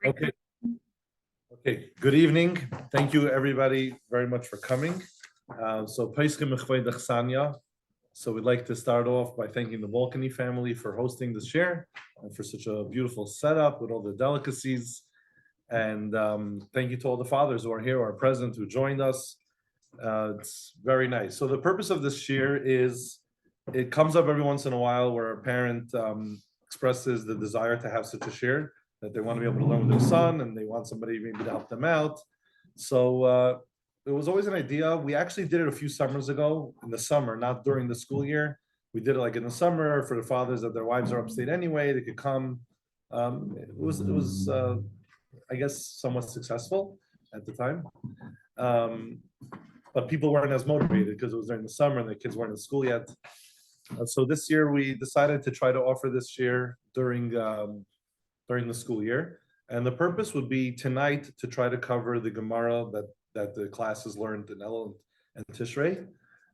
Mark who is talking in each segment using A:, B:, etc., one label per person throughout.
A: Okay. Okay. Good evening. Thank you, everybody, very much for coming. So we'd like to start off by thanking the Balkany family for hosting this share and for such a beautiful setup with all the delicacies. And thank you to all the fathers who are here, who are present, who joined us. It's very nice. So the purpose of this share is, it comes up every once in a while where a parent expresses the desire to have such a share, that they want to be able to learn with their son and they want somebody maybe to help them out. So it was always an idea. We actually did it a few summers ago in the summer, not during the school year. We did it like in the summer for the fathers that their wives are upstate anyway, they could come. It was I guess somewhat successful at the time. But people weren't as motivated because it was during the summer and the kids weren't in school yet. So this year we decided to try to offer this year during the school year. And the purpose would be tonight to try to cover the Gemara that the classes learned in Elul and Tishrei.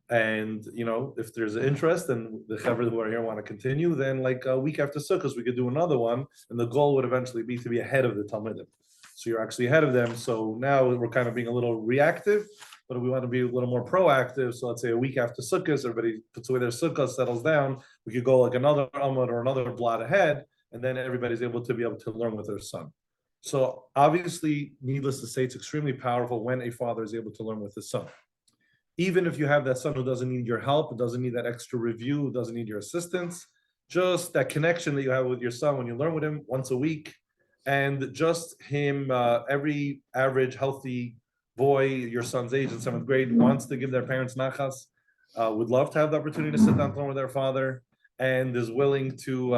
A: And, you know, if there's an interest and the Chaver who are here want to continue, then like a week after Sukkot, we could do another one. And the goal would eventually be to be ahead of the Talmidim. So you're actually ahead of them. So now we're kind of being a little reactive, but we want to be a little more proactive. So let's say a week after Sukkot, everybody puts away their Sukkot, settles down. We could go like another Amud or another blot ahead, and then everybody's able to learn with their son. So obviously, needless to say, it's extremely powerful when a father is able to learn with his son. Even if you have that son who doesn't need your help, doesn't need that extra review, doesn't need your assistance, just that connection that you have with your son when you learn with him once a week, and just him, every average healthy boy your son's age in 7th grade wants to give their parents nachas, would love to have the opportunity to sit down and learn with their father, and is willing to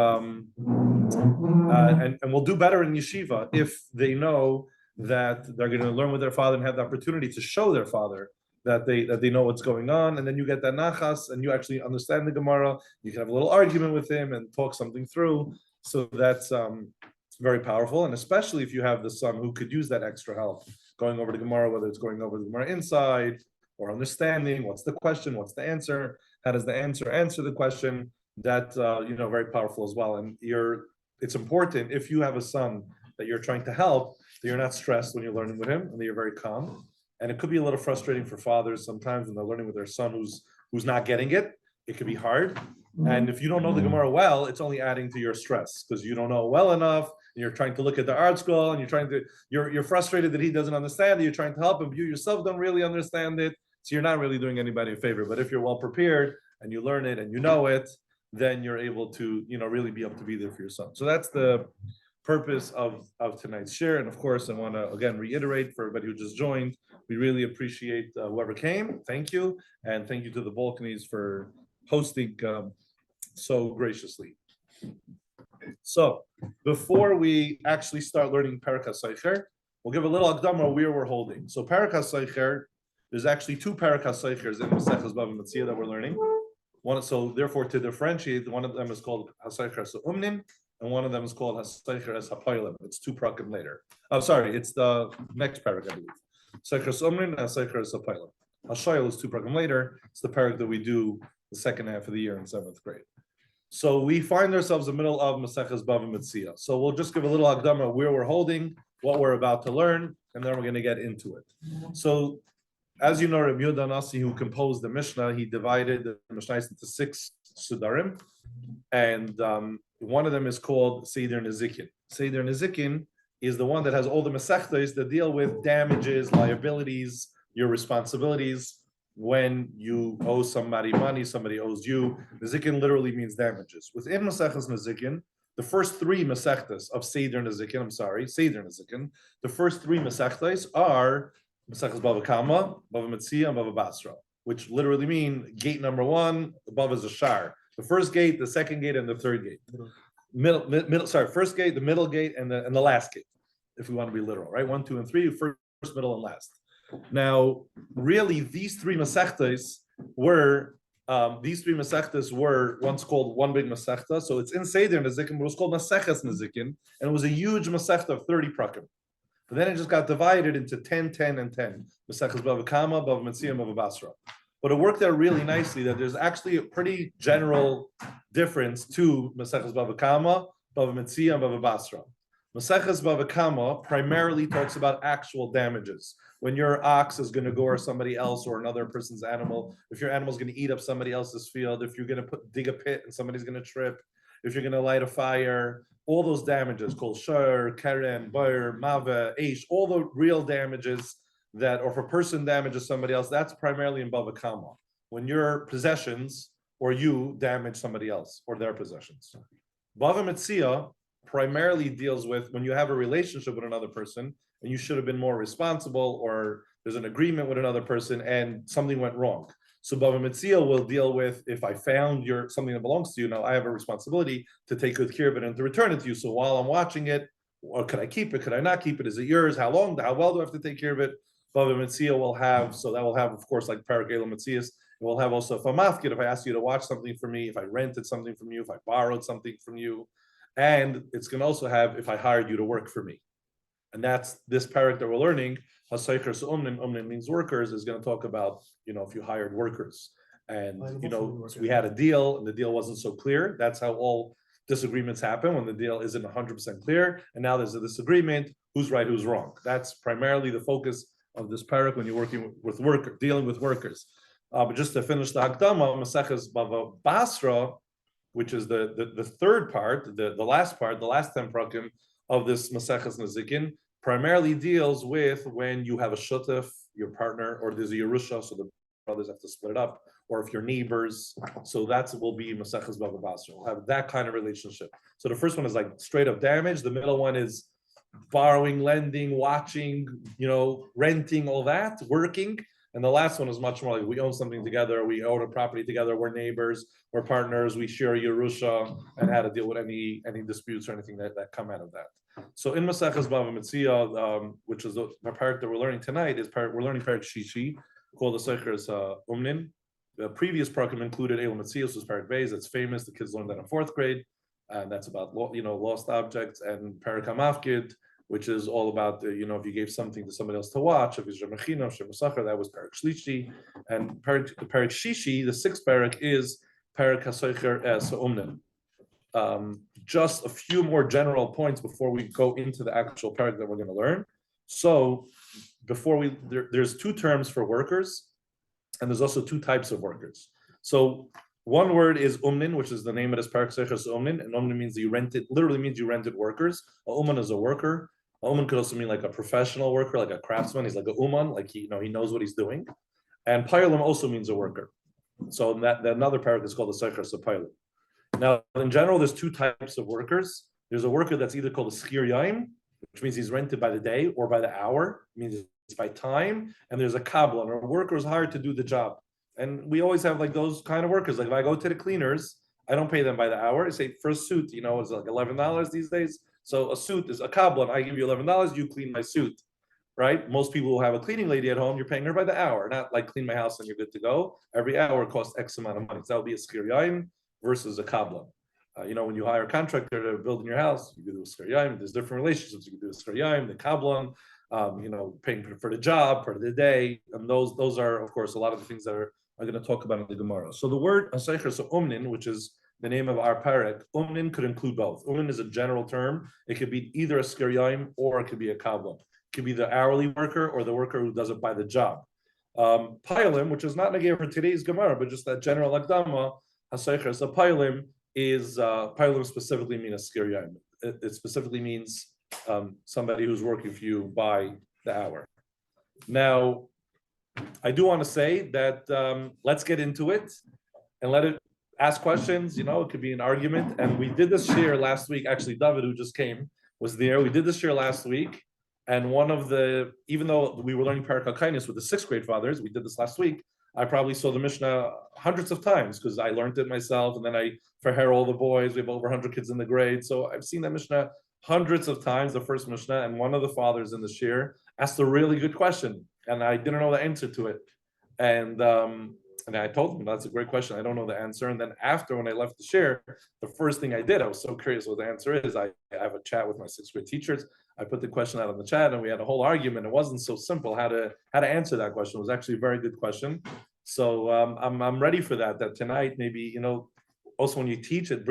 A: and will do better in yeshiva if they know that they're going to learn with their father and have the opportunity to show their father that they know what's going on. And then you get that nachas and you actually understand the Gemara. You can have a little argument with him and talk something through. So that's very powerful. And especially if you have the son who could use that extra help going over the Gemara, whether it's going over the Gemara inside or understanding what's the question, what's the answer, how does the answer the question. That very powerful as well. And it's important if you have a son that you're trying to help, that you're not stressed when you're learning with him, and that you're very calm. And it could be a little frustrating for fathers sometimes when they're learning with their son who's not getting it. It could be hard. And if you don't know the Gemara well, it's only adding to your stress because you don't know well enough. And you're trying to look at the art scroll and you're frustrated that he doesn't understand it. You're trying to help him. You yourself don't really understand it. So you're not really doing anybody a favor. But if you're well prepared and you learn it and you know it, then you're able to, really be able to be there for your son. So that's the purpose of tonight's share. And of course, I want to again reiterate for everybody who just joined, we really appreciate whoever came. Thank you. And thank you to the Balkanies for hosting so graciously. So before we actually start learning Perek Hasocher, we'll give a little akdama where we're holding. So Perek Hasocher, there's actually 2 Perek Hasochers in Maseches Bava Metzia that we're learning. So therefore, to differentiate, one of them is called Hasocher Umnim, and one of them is called Hasocher as Hapoilim. It's 2 prakim later. I'm sorry, it's the next parak, I believe. Hasocher Umnim and Hasocher as Hapoilim. Hashoil is 2 prakim later. It's the parak that we do the second half of the year in 7th grade. So we find ourselves in the middle of Maseches Bava Metzia. So we'll just give a little akdama where we're holding, what we're about to learn, and then we're going to get into it. So, as you know, Rabbi Nasi, who composed the Mishnah, he divided the Mishnah into 6 sudarim, and one of them is called Seder Nezikin. Seder Nezikin is the one that has all the Masechtas that deal with damages, liabilities, your responsibilities when you owe somebody money, somebody owes you. Nezikin literally means damages. Within Maseches Nezikin, the first 3 Masechtas of Seder Nezikin, the first 3 Masechtas are Maseches Bava Kama, Bava Metzia, and Bava Basra, which literally mean gate number 1, above is a shar. The first gate, the second gate, and the third gate. First gate, the middle gate, and the last gate, if we want to be literal, right? 1, 2, and 3, first, middle, and last. Now, really, these 3 Masechtas were once called one big Masechta. So it's in Seder Nezikin, but it was called Maseches Nezikin, and it was a huge Masechta of 30 prakim. But then it just got divided into 10, 10, and 10. Maseches Bava Kama, Bava Metzia, Bava Basra. But it worked out really nicely that there's actually a pretty general difference to Maseches Bava Kama, Bava Metzia, and Bava Basra. Maseches Bava Kama primarily talks about actual damages. When your ox is going to gore somebody else or another person's animal, if your animal is going to eat up somebody else's field, if you're going to dig a pit and somebody's going to trip, if you're going to light a fire, all those damages called Shiur, Keren, Bayer, Mava, Aish, all the real damages that, or if a person damages somebody else, that's primarily in Bava Kama. When your possessions or you damage somebody else or their possessions. Bava Metzia primarily deals with when you have a relationship with another person and you should have been more responsible, or there's an agreement with another person and something went wrong. So Bava Metzia will deal with, if I found something that belongs to you, now I have a responsibility to take good care of it and to return it to you. So while I'm watching it, or could I keep it? Could I not keep it? Is it yours? How long? How well do I have to take care of it? Bava Metzia will have, so that will have, of course, like Perek Metzias. It will have also, if I'm mafkid, if I asked you to watch something for me, if I rented something from you, if I borrowed something from you, and it's going to also have if I hired you to work for me. And that's this parak that we're learning. Hasocher so umnin means workers, is going to talk about, if you hired workers. And, so we had a deal and the deal wasn't so clear. That's how all disagreements happen, when the deal isn't 100% clear. And now there's a disagreement. Who's right, who's wrong? That's primarily the focus of this parak when you're working with dealing with workers. But just to finish the Hakdama, Maseches Bava Basra, which is the third part, the last part, the last 10 prakim of this Maseches Nezikin, primarily deals with when you have a shutef, your partner, or there's a Yerusha, so the brothers have to split it up, or if you're neighbors. So that will be Maseches Bava Basra. We'll have that kind of relationship. So the first one is like straight up damage. The middle one is borrowing, lending, watching, renting, all that, working. And the last one is much more like we own something together, we own a property together, we're neighbors, we're partners, we share Yerusha, and how to deal with any disputes or anything that come out of that. So in Maseches Bava Metzia, which is the part that we're learning tonight, we're learning Perek Shishi, called the Seicher's Umnin. The previous program included Eil Metzios, was Perek Beis, that's famous, the kids learned that in 4th grade, and that's about lost objects, and Perek Hamafkid, which is all about, if you gave something to somebody else to watch, if it's Mechina, Shemusachar, that was Perek Shlishi. And Perek Shishi, the 6th Perek, is Perek Hasocher Umnin. Just a few more general points before we go into the actual Perek that we're going to learn. So, there's 2 terms for workers, and there's also 2 types of workers. So, one word is umnin, which is the name of this Perek Seichas umnin, and umnin means literally means you rented workers. A uman is a worker. A uman could also mean like a professional worker, like a craftsman. He's like a uman, like he knows what he's doing. And payalim also means a worker. So another Perek is called the Seichas of payalim. Now, in general, there's 2 types of workers. There's a worker that's either called a skir yaim, which means he's rented by the day or by the hour. It means it's by time. And there's a kablan, or a worker is hired to do the job. And we always have like those kind of workers. Like if I go to the cleaners, I don't pay them by the hour. I say for a suit, it's like $11 these days. So a suit is a kablan. I give you $11, you clean my suit, right? Most people who have a cleaning lady at home, you're paying her by the hour, not like clean my house and you're good to go. Every hour costs X amount of money. So that would be a skir yaim versus a kablan. When you hire a contractor to build in your house, you can do a skir yaim. There's different relationships. You can do a skir yaim, the kablan, paying for the job, for the day. And those are, of course, a lot of the things that are going to talk about in the Gemara. So the word Hasocher, so umnin, which is the name of our Perek, umnin could include both. Umnin is a general term. It could be either a skir yaim or it could be a kablan. It could be the hourly worker or the worker who does it by the job. Payalim, which is not negated for today's Gemara, but just that general akdama, Hasocher, so payalim is, payalim specifically means a skir yaim. It specifically means somebody who's working for you by the hour. Now, I do want to say that let's get into it and let it ask questions. It could be an argument. And we did this shiur last week. Actually, David, who just came, was there. We did this shiur last week. And even though we were learning Perek HaKainis with the 6th grade fathers, we did this last week, I probably saw the Mishnah hundreds of times because I learned it myself. And then I forhear all the boys. We have over 100 kids in the grade. So I've seen that Mishnah hundreds of times, the first Mishnah. And one of the fathers in the shiur asked a really good question. And I didn't know the answer to it. And I told him, that's a great question. I don't know the answer. And then after, when I left the shiur, the first thing I did, I was so curious what the answer is. I have a chat with my 6th grade teachers. I put the question out on the chat and we had a whole argument. It wasn't so simple how to answer that question. It was actually a very good question. So I'm ready for that tonight, maybe, also when you teach, it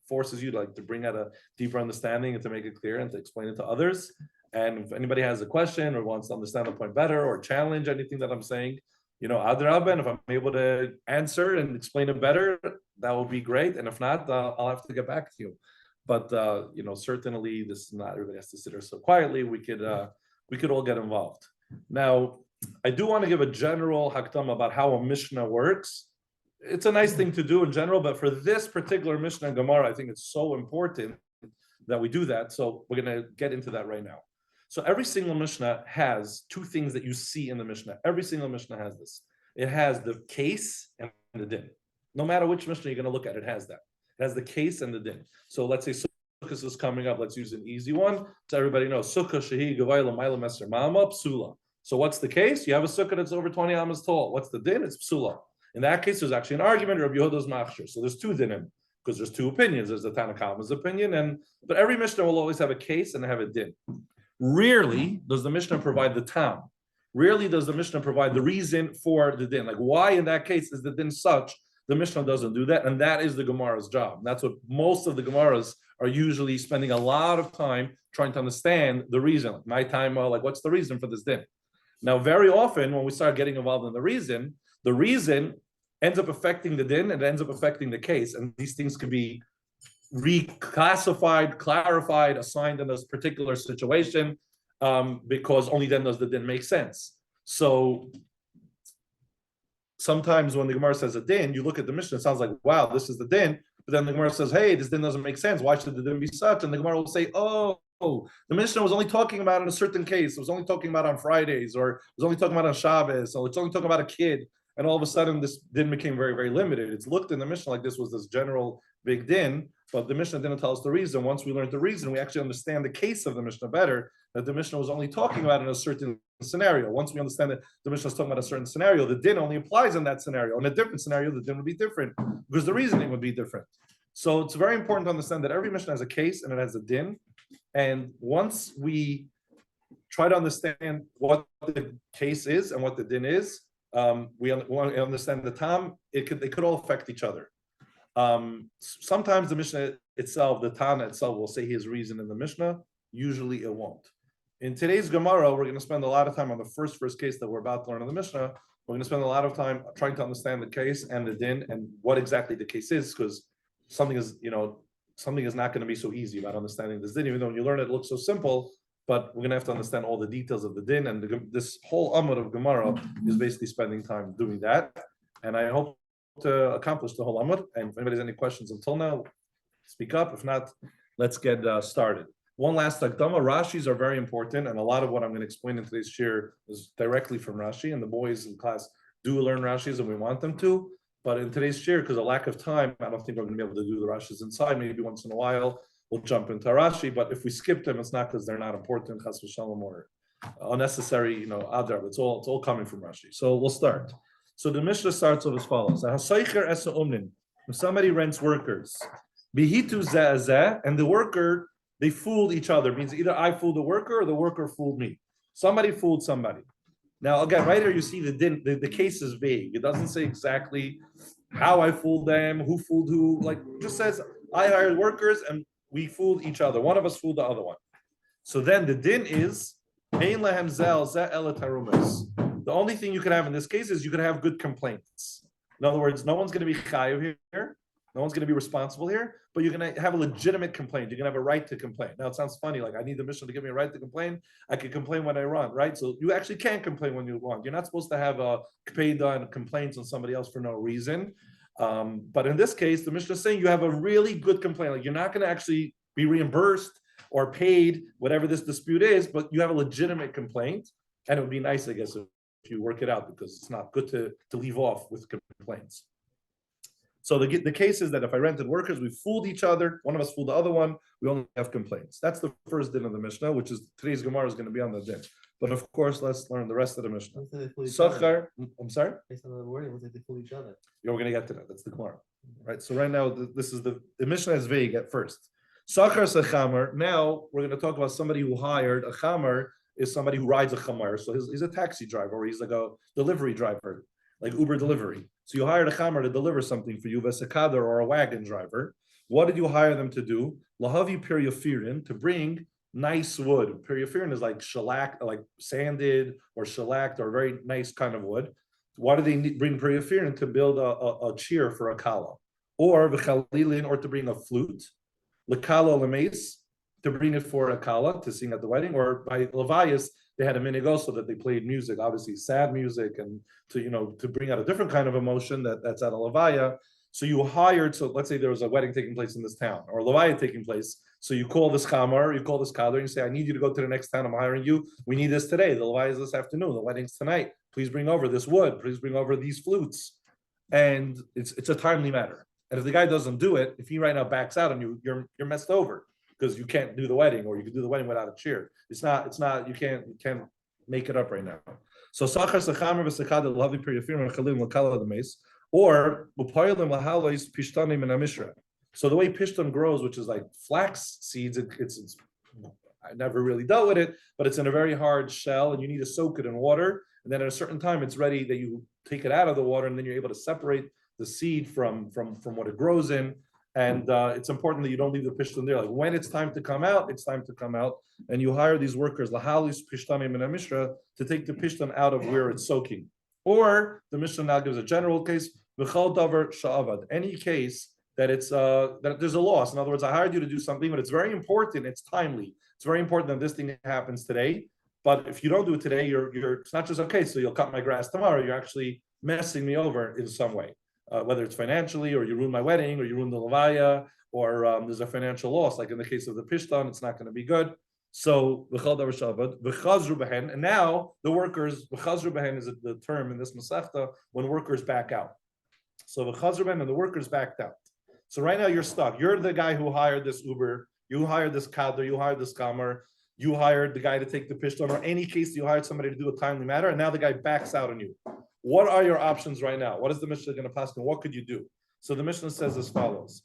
A: forces you to bring out a deeper understanding and to make it clear and to explain it to others. And if anybody has a question or wants to understand the point better or challenge anything that I'm saying, Adrabah, and if I'm able to answer and explain it better, that will be great. And if not, I'll have to get back to you. But certainly this is not everybody has to sit there so quietly. We could all get involved. Now, I do want to give a general hakdama about how a Mishnah works. It's a nice thing to do in general, but for this particular Mishnah and Gemara, I think it's so important that we do that. So we're going to get into that right now. So every single Mishnah has two things that you see in the Mishnah. Every single Mishnah has this. It has the case and the din. No matter which Mishnah you're going to look at, it has that. It has the case and the din. So let's say Sukkot is coming up. Let's use an easy one. So everybody knows Sukkah Shehi Gavai L'Mayla Meser Mama Psula. So what's the case? You have a sukkah that's over 20 amas tall. What's the din? It's psula. In that case, there's actually an argument, Rabbi Yehuda's machshir. So there's two dinim, because there's two opinions. There's the Tanna Kamma's opinion, but every Mishnah will always have a case and have a din. Rarely does the Mishnah provide the tam. Rarely does the Mishnah provide the reason for the din. Like why in that case is the din such? The Mishnah doesn't do that, and that is the Gemara's job. And that's what most of the Gemaras are usually spending a lot of time trying to understand the reason. Like my time, what's the reason for this din? Now, very often when we start getting involved in the reason ends up affecting the din and it ends up affecting the case. And these things can be reclassified, clarified, assigned in this particular situation, because only then does the din make sense. So sometimes when the Gemara says a din, you look at the Mishnah, it sounds like, wow, this is the din. But then the Gemara says, hey, this din doesn't make sense. Why should the din be such? And the Gemara will say, oh, the Mishnah was only talking about in a certain case. It was only talking about on Fridays, or it was only talking about on Shabbos, or it's only talking about a kid. And all of a sudden, this din became very, very limited. It's looked in the Mishnah like this was this general big din, but the Mishnah didn't tell us the reason. Once we learned the reason, we actually understand the case of the Mishnah better, that the Mishnah was only talking about in a certain scenario. Once we understand that the Mishnah is talking about a certain scenario, the din only applies in that scenario. In a different scenario, the din would be different because the reasoning would be different. So it's very important to understand that every Mishnah has a case and it has a din. And once we try to understand what the case is and what the din is, we want to understand the tam. They could all affect each other. Sometimes the Mishnah itself, the Tana itself, will say his reason in the Mishnah. Usually it won't. In today's Gemara, we're going to spend a lot of time on the first case that we're about to learn in the Mishnah. We're going to spend a lot of time trying to understand the case and the din and what exactly the case is, because something is not going to be so easy about understanding this din, even though when you learn it, it looks so simple, but we're going to have to understand all the details of the din, and this whole Amud of Gemara is basically spending time doing that, and I hope to accomplish the whole Amud, and if anybody has any questions until now, speak up. If not, let's get started. One last Akdama, Rashis are very important, and a lot of what I'm going to explain in today's shiur is directly from Rashi, and the boys in class do learn Rashis, and we want them to. But in today's shiur, because of lack of time, I don't think we're going to be able to do the Rashis inside. Maybe once in a while we'll jump into Rashi. But if we skip them, it's not because they're not important, chas v'shalom, or unnecessary, adar. It's all coming from Rashi. So we'll start. So the Mishnah starts off as follows: If somebody rents workers, bihitu zeh, and the worker, they fooled each other. It means either I fooled the worker or the worker fooled me. Somebody fooled somebody. Now, again, right here you see the case is vague. It doesn't say exactly how I fooled them, who fooled who. Like, it just says I hired workers and we fooled each other. One of us fooled the other one. So then the din is ein lehem zel ela tarumas. The only thing you can have in this case is you can have good complaints. In other words, no one's going to be chayav here. No one's going to be responsible here, but you're going to have a legitimate complaint. You're going to have a right to complain. Now, it sounds funny, like I need the Mishnah to give me a right to complain. I can complain when I want, right? So you actually can't complain when you want. You're not supposed to have a kpeda and complaints on somebody else for no reason. But in this case, the Mishnah is saying you have a really good complaint. Like you're not going to actually be reimbursed or paid, whatever this dispute is, but you have a legitimate complaint. And it would be nice, I guess, if you work it out, because it's not good to leave off with complaints. So the case is that if I rented workers, we fooled each other. One of us fooled the other one. We only have complaints. That's the first din of the Mishnah, which is today's Gemara is going to be on the din. But of course, let's learn the rest of the Mishnah. Socher, I'm sorry? Based on the wording, looks like they fool each other. Yeah, we're going to get to that. That's the Gemara. Right? So right now, this is the Mishnah is vague at first. Socher sechamer. Now we're going to talk about somebody who hired a chamer is somebody who rides a chamer. So he's a taxi driver, or he's like a delivery driver, like Uber delivery. So you hired a chamer to deliver something for you, vesakadar or a wagon driver. What did you hire them to do? Lahavi periofirin, to bring nice wood. Periofirin is like shellac, like sanded or shellacked or very nice kind of wood. Why do they bring periofirin? To build a cheer for a kala, or v'chalilin, or to bring a flute, lekala lemes, to bring it for a kala to sing at the wedding, or by levayas they had a minig also that they played music, obviously sad music, and to bring out a different kind of emotion that's at a levaya. So you hired, so let's say there was a wedding taking place in this town, or a levaya taking place. So you call this chamar, you call this kadar, and you say, I need you to go to the next town, I'm hiring you. We need this today. The levaya is this afternoon, the wedding's tonight. Please bring over this wood, please bring over these flutes. And it's a timely matter. And if the guy doesn't do it, if he right now backs out on you, you're messed over, because you can't do the wedding, or you can do the wedding without a cheer. It's not, you can't make it up right now. So Sachar Sachamer v'Sechad Lavi Periofirim Chalim Lakala the Mace, or Upayilim Lahalois Pishtanim and Amishra. So the way pishtan grows, which is like flax seeds, it's I never really dealt with it, but it's in a very hard shell, and you need to soak it in water. And then at a certain time, it's ready that you take it out of the water, and then you're able to separate the seed from what it grows in. And it's important that you don't leave the pishtan there. Like when it's time to come out, it's time to come out. And you hire these workers, lahalis pishtanim and mishra, to take the pishtan out of where it's soaking. Or the Mishnah now gives a general case, v'chal davar sha'avad, any case that it's that there's a loss. In other words, I hired you to do something, but it's very important, it's timely. It's very important that this thing happens today. But if you don't do it today, you're it's not just okay, so you'll cut my grass tomorrow, you're actually messing me over in some way. Whether it's financially, or you ruin my wedding, or you ruin the levaya, or there's a financial loss, like in the case of the pishtan, it's not going to be good. So and now the workers, v'chazru behen is the term in this masechta when workers back out. So v'chazru behen, and the workers backed out. So right now you're stuck. You're the guy who hired this Uber, you hired this kadar, you hired this kamer, you hired the guy to take the pishtan, or any case you hired somebody to do a timely matter, and now the guy backs out on you. What are your options right now? What is the Mishnah going to pass? And what could you do? So the Mishnah says as follows: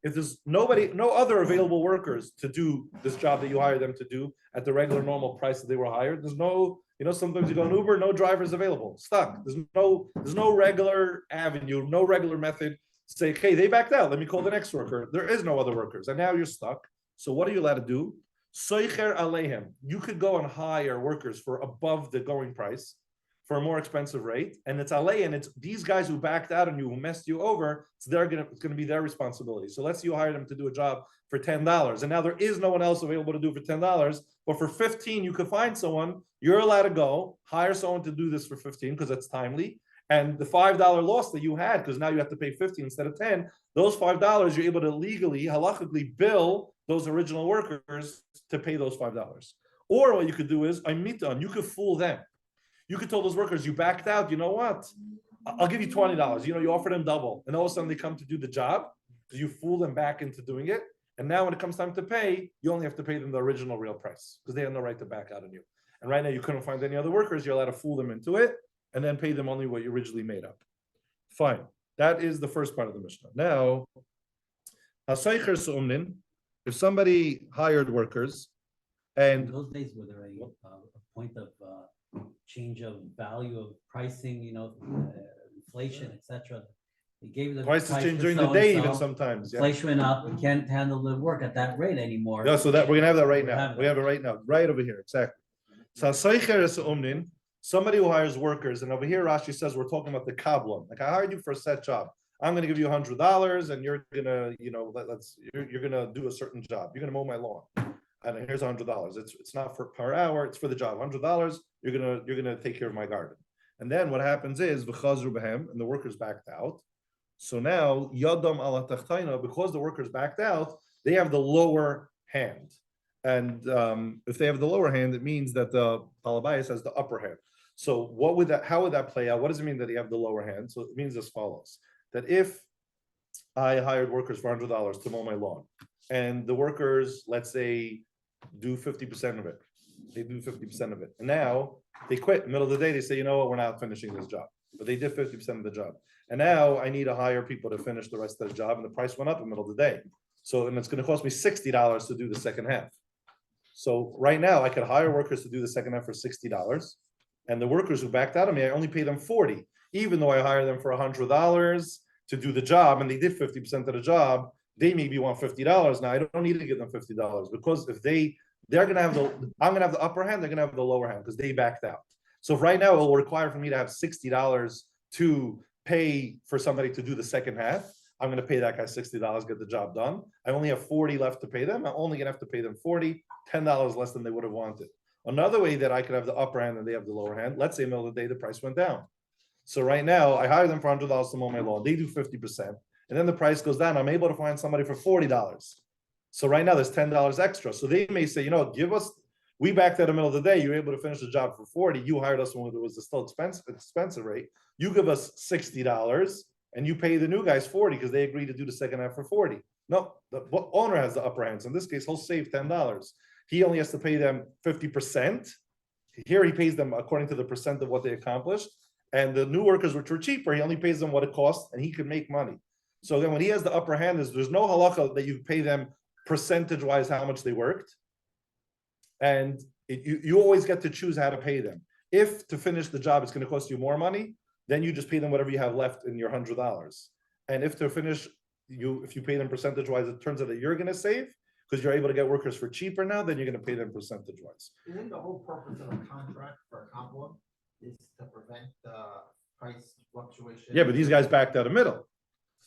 A: if there's no other available workers to do this job that you hire them to do at the regular normal price that they were hired, there's no, sometimes you go on Uber, no drivers available, stuck. There's no regular avenue, no regular method. Say, hey, they backed out. Let me call the next worker. There is no other workers, and now you're stuck. So what are you allowed to do? Soicher alehem. You could go and hire workers for above the going price for a more expensive rate, and it's alei, and it's these guys who backed out on you, who messed you over. It's going to be their responsibility. So let's say you hire them to do a job for $10, and now there is no one else available to do for $10, but for $15 you could find someone. You're allowed to go hire someone to do this for $15 because that's timely. And the $5 loss that you had, because now you have to pay $15 instead of $10, those $5 you're able to legally, halachically bill those original workers to pay those $5. Or what you could do is, you could fool them. You could tell those workers, you backed out, you know what? I'll give you $20. You offer them double. And all of a sudden they come to do the job because you fool them back into doing it. And now when it comes time to pay, you only have to pay them the original real price because they have no right to back out on you. And right now you couldn't find any other workers. You're allowed to fool them into it and then pay them only what you originally made up. Fine. That is the first part of the Mishnah. Now, if somebody hired workers, and
B: in those days, were there a point of change of value of pricing, inflation, etc. They gave the
A: prices
B: price
A: change
B: for
A: during the day, even sometimes. Yeah.
B: Inflation went up. We can't handle the work at that rate anymore.
A: Yeah, so that we're gonna have that right now. We have it right now, right over here, exactly. So somebody who hires workers, and over here Rashi says we're talking about the kablan. Like I hired you for a set job. I'm going to give you $100, and you're gonna, you're gonna do a certain job. You're gonna mow my lawn, and here's $100. It's not for per hour; it's for the job. $100. You're gonna take care of my garden. And then what happens is v'chazru b'hem, and the workers backed out. So now yadam ala tachtaina, because the workers backed out, they have the lower hand. And if they have the lower hand, it means that the Balabayas has the upper hand. So how would that play out? What does it mean that they have the lower hand? So it means as follows: that if I hired workers for $100 to mow my lawn, and the workers, let's say, do 50% of it, they do 50% of it, and now they quit in the middle of the day. They say, you know what, we're not finishing this job, but they did 50% of the job, and now I need to hire people to finish the rest of the job, and the price went up in the middle of the day. So, and it's going to cost me $60 to do the second half. So right now I could hire workers to do the second half for $60, And the workers who backed out of me, I only pay them 40, even though I hire them for $100 to do the job, and they did 50% of the job. They maybe want $50 now. I don't need to give them $50 because if they're gonna have I'm gonna have the upper hand, they're gonna have the lower hand because they backed out. So if right now it will require for me to have $60 to pay for somebody to do the second half. I'm gonna pay that guy $60, get the job done. I only have 40 left to pay them. I'm only gonna have to pay them 40, $10 less than they would have wanted. Another way that I could have the upper hand and they have the lower hand, let's say in the middle of the day, the price went down. So right now I hire them for $100 to mow my lawn. They do 50%. And then the price goes down. I'm able to find somebody for $40. So right now there's $10 extra. So they may say, we backed out in the middle of the day. You were able to finish the job for 40. You hired us when it was a still expensive rate. You give us $60 and you pay the new guys 40 because they agreed to do the second half for 40. No, the owner has the upper hand. So in this case, he'll save $10. He only has to pay them 50%. Here he pays them according to the percent of what they accomplished. And the new workers, which were cheaper, he only pays them what it costs and he can make money. So then when he has the upper hand, there's no halacha that you pay them percentage-wise how much they worked. And you always get to choose how to pay them. If to finish the job, it's going to cost you more money, then you just pay them whatever you have left in your $100. And if to finish, if you pay them percentage-wise, it turns out that you're going to save because you're able to get workers for cheaper now, then you're going to pay them percentage-wise.
C: Isn't the whole purpose of a contract for a comp law is to prevent the price fluctuation?
A: Yeah, but these guys backed out of middle.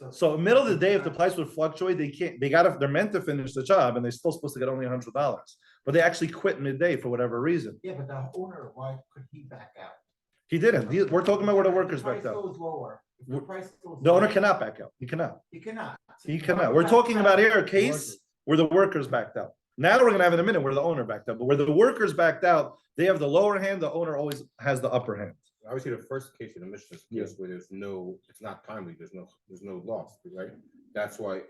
A: So middle of the day, if the price would fluctuate, they're meant to finish the job and they're still supposed to get only $100, but they actually quit midday for whatever reason.
C: Yeah, but the owner, why could he back out?
A: He didn't. We're talking about where the workers backed out. The owner cannot back out. He cannot.
C: He cannot.
A: He cannot. We're talking about here a case where the workers backed out. Now we're going to have in a minute where the owner backed out, but where the workers backed out, they have the lower hand. The owner always has the upper hand.
D: Obviously, the first case in the Mishnah is where it's not timely. There's no loss, right? That's why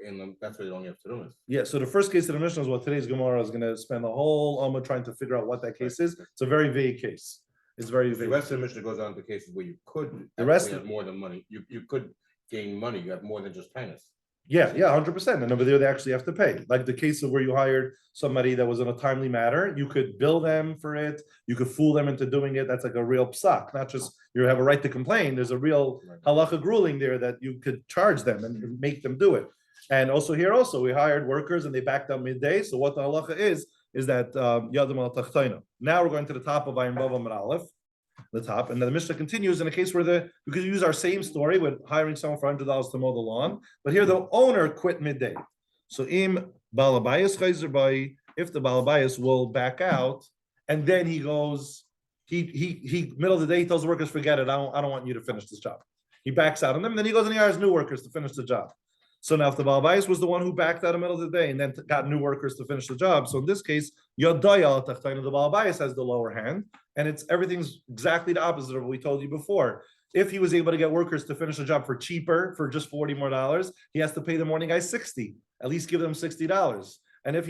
D: that's why they don't have terumas.
A: Yeah. So the first case in the Mishnah is what today's Gemara is going to spend the whole Alma trying to figure out what that case is. It's a very vague case. It's very vague.
D: The rest of the Mishnah goes on to cases where you could have more than money. You could gain money. You have more than just tennis.
A: Yeah, 100%. And over there, they actually have to pay. Like the case of where you hired somebody that was in a timely matter, you could bill them for it. You could fool them into doing it. That's like a real psak, not just you have a right to complain. There's a real halacha ruling there that you could charge them and make them do it. And also here, we hired workers and they backed out midday. So what the halacha is that yadam al tachtayna. Now we're going to the top of Ayin Vav Amud Aleph. The top, and then the Mishnah continues in a case where we could use our same story with hiring someone for $100 to mow the lawn, but here the owner quit midday. So im balabayas chayzer, if the balabayas will back out, and then he goes, he middle of the day he tells the workers, forget it, I don't want you to finish this job. He backs out on them, and then he goes and he hires new workers to finish the job. So now if the balabayas was the one who backed out in the middle of the day and then got new workers to finish the job, so in this case, yadaya al tachtayna, the balabayas has the lower hand. And everything's exactly the opposite of what we told you before. If he was able to get workers to finish the job for cheaper, for just $40 more, he has to pay the morning guys $60. At least give them $60. And if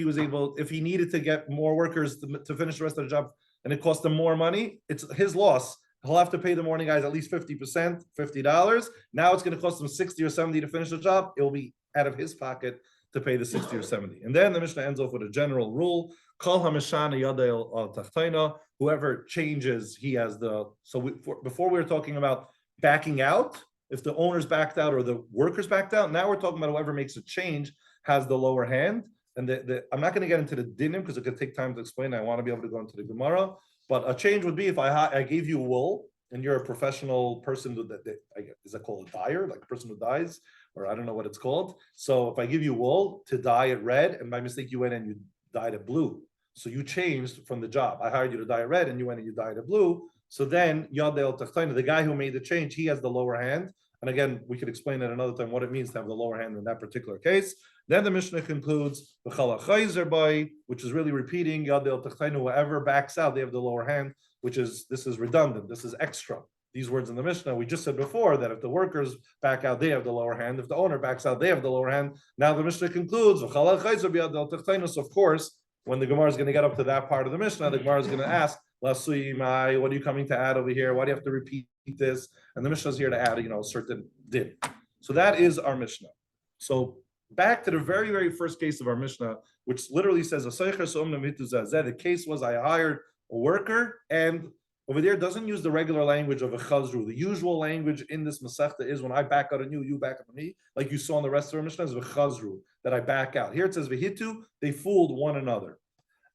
A: he needed to get more workers to finish the rest of the job, and it cost him more money, it's his loss. He'll have to pay the morning guys at least 50%, $50. Now it's going to cost him 60 or 70 to finish the job. It will be out of his pocket to pay the 60 or 70. And then the Mishnah ends off with a general rule. Kol hamishana yadei al tachtayna. Whoever changes, he has the. So before we were talking about backing out, if the owner's backed out or the workers backed out. Now we're talking about whoever makes a change has the lower hand. And I'm not going to get into the dinim because it could take time to explain. I want to be able to go into the Gemara. But a change would be if I gave you wool and you're a professional person is that called a dyer, like a person who dyes, or I don't know what it's called. So if I give you wool to dye it red, and by mistake you went and you dyed it blue. So you changed from the job. I hired you to dye it red and you went and you dyed it blue. So then Yadel Tachtayna, the guy who made the change, he has the lower hand. And again, we could explain at another time what it means to have the lower hand in that particular case. Then the Mishnah concludes, which is really repeating Yadel Tachtayna, whoever backs out, they have the lower hand, this is redundant, this is extra. These words in the Mishnah, we just said before that if the workers back out, they have the lower hand. If the owner backs out, they have the lower hand. Now the Mishnah concludes, so of course, when the Gemara is going to get up to that part of the Mishnah, the Gemara is going to ask, what are you coming to add over here? Why do you have to repeat this? And the Mishnah is here to add, a certain din. So that is our Mishnah. So back to the very, very first case of our Mishnah, which literally says, the case was I hired a worker and over there doesn't use the regular language of a chazru. The usual language in this Masechta is when I back out on you, you back out on me, like you saw in the rest of our Mishnah, is a chazru, that I back out. Here it says Vehitu, they fooled one another.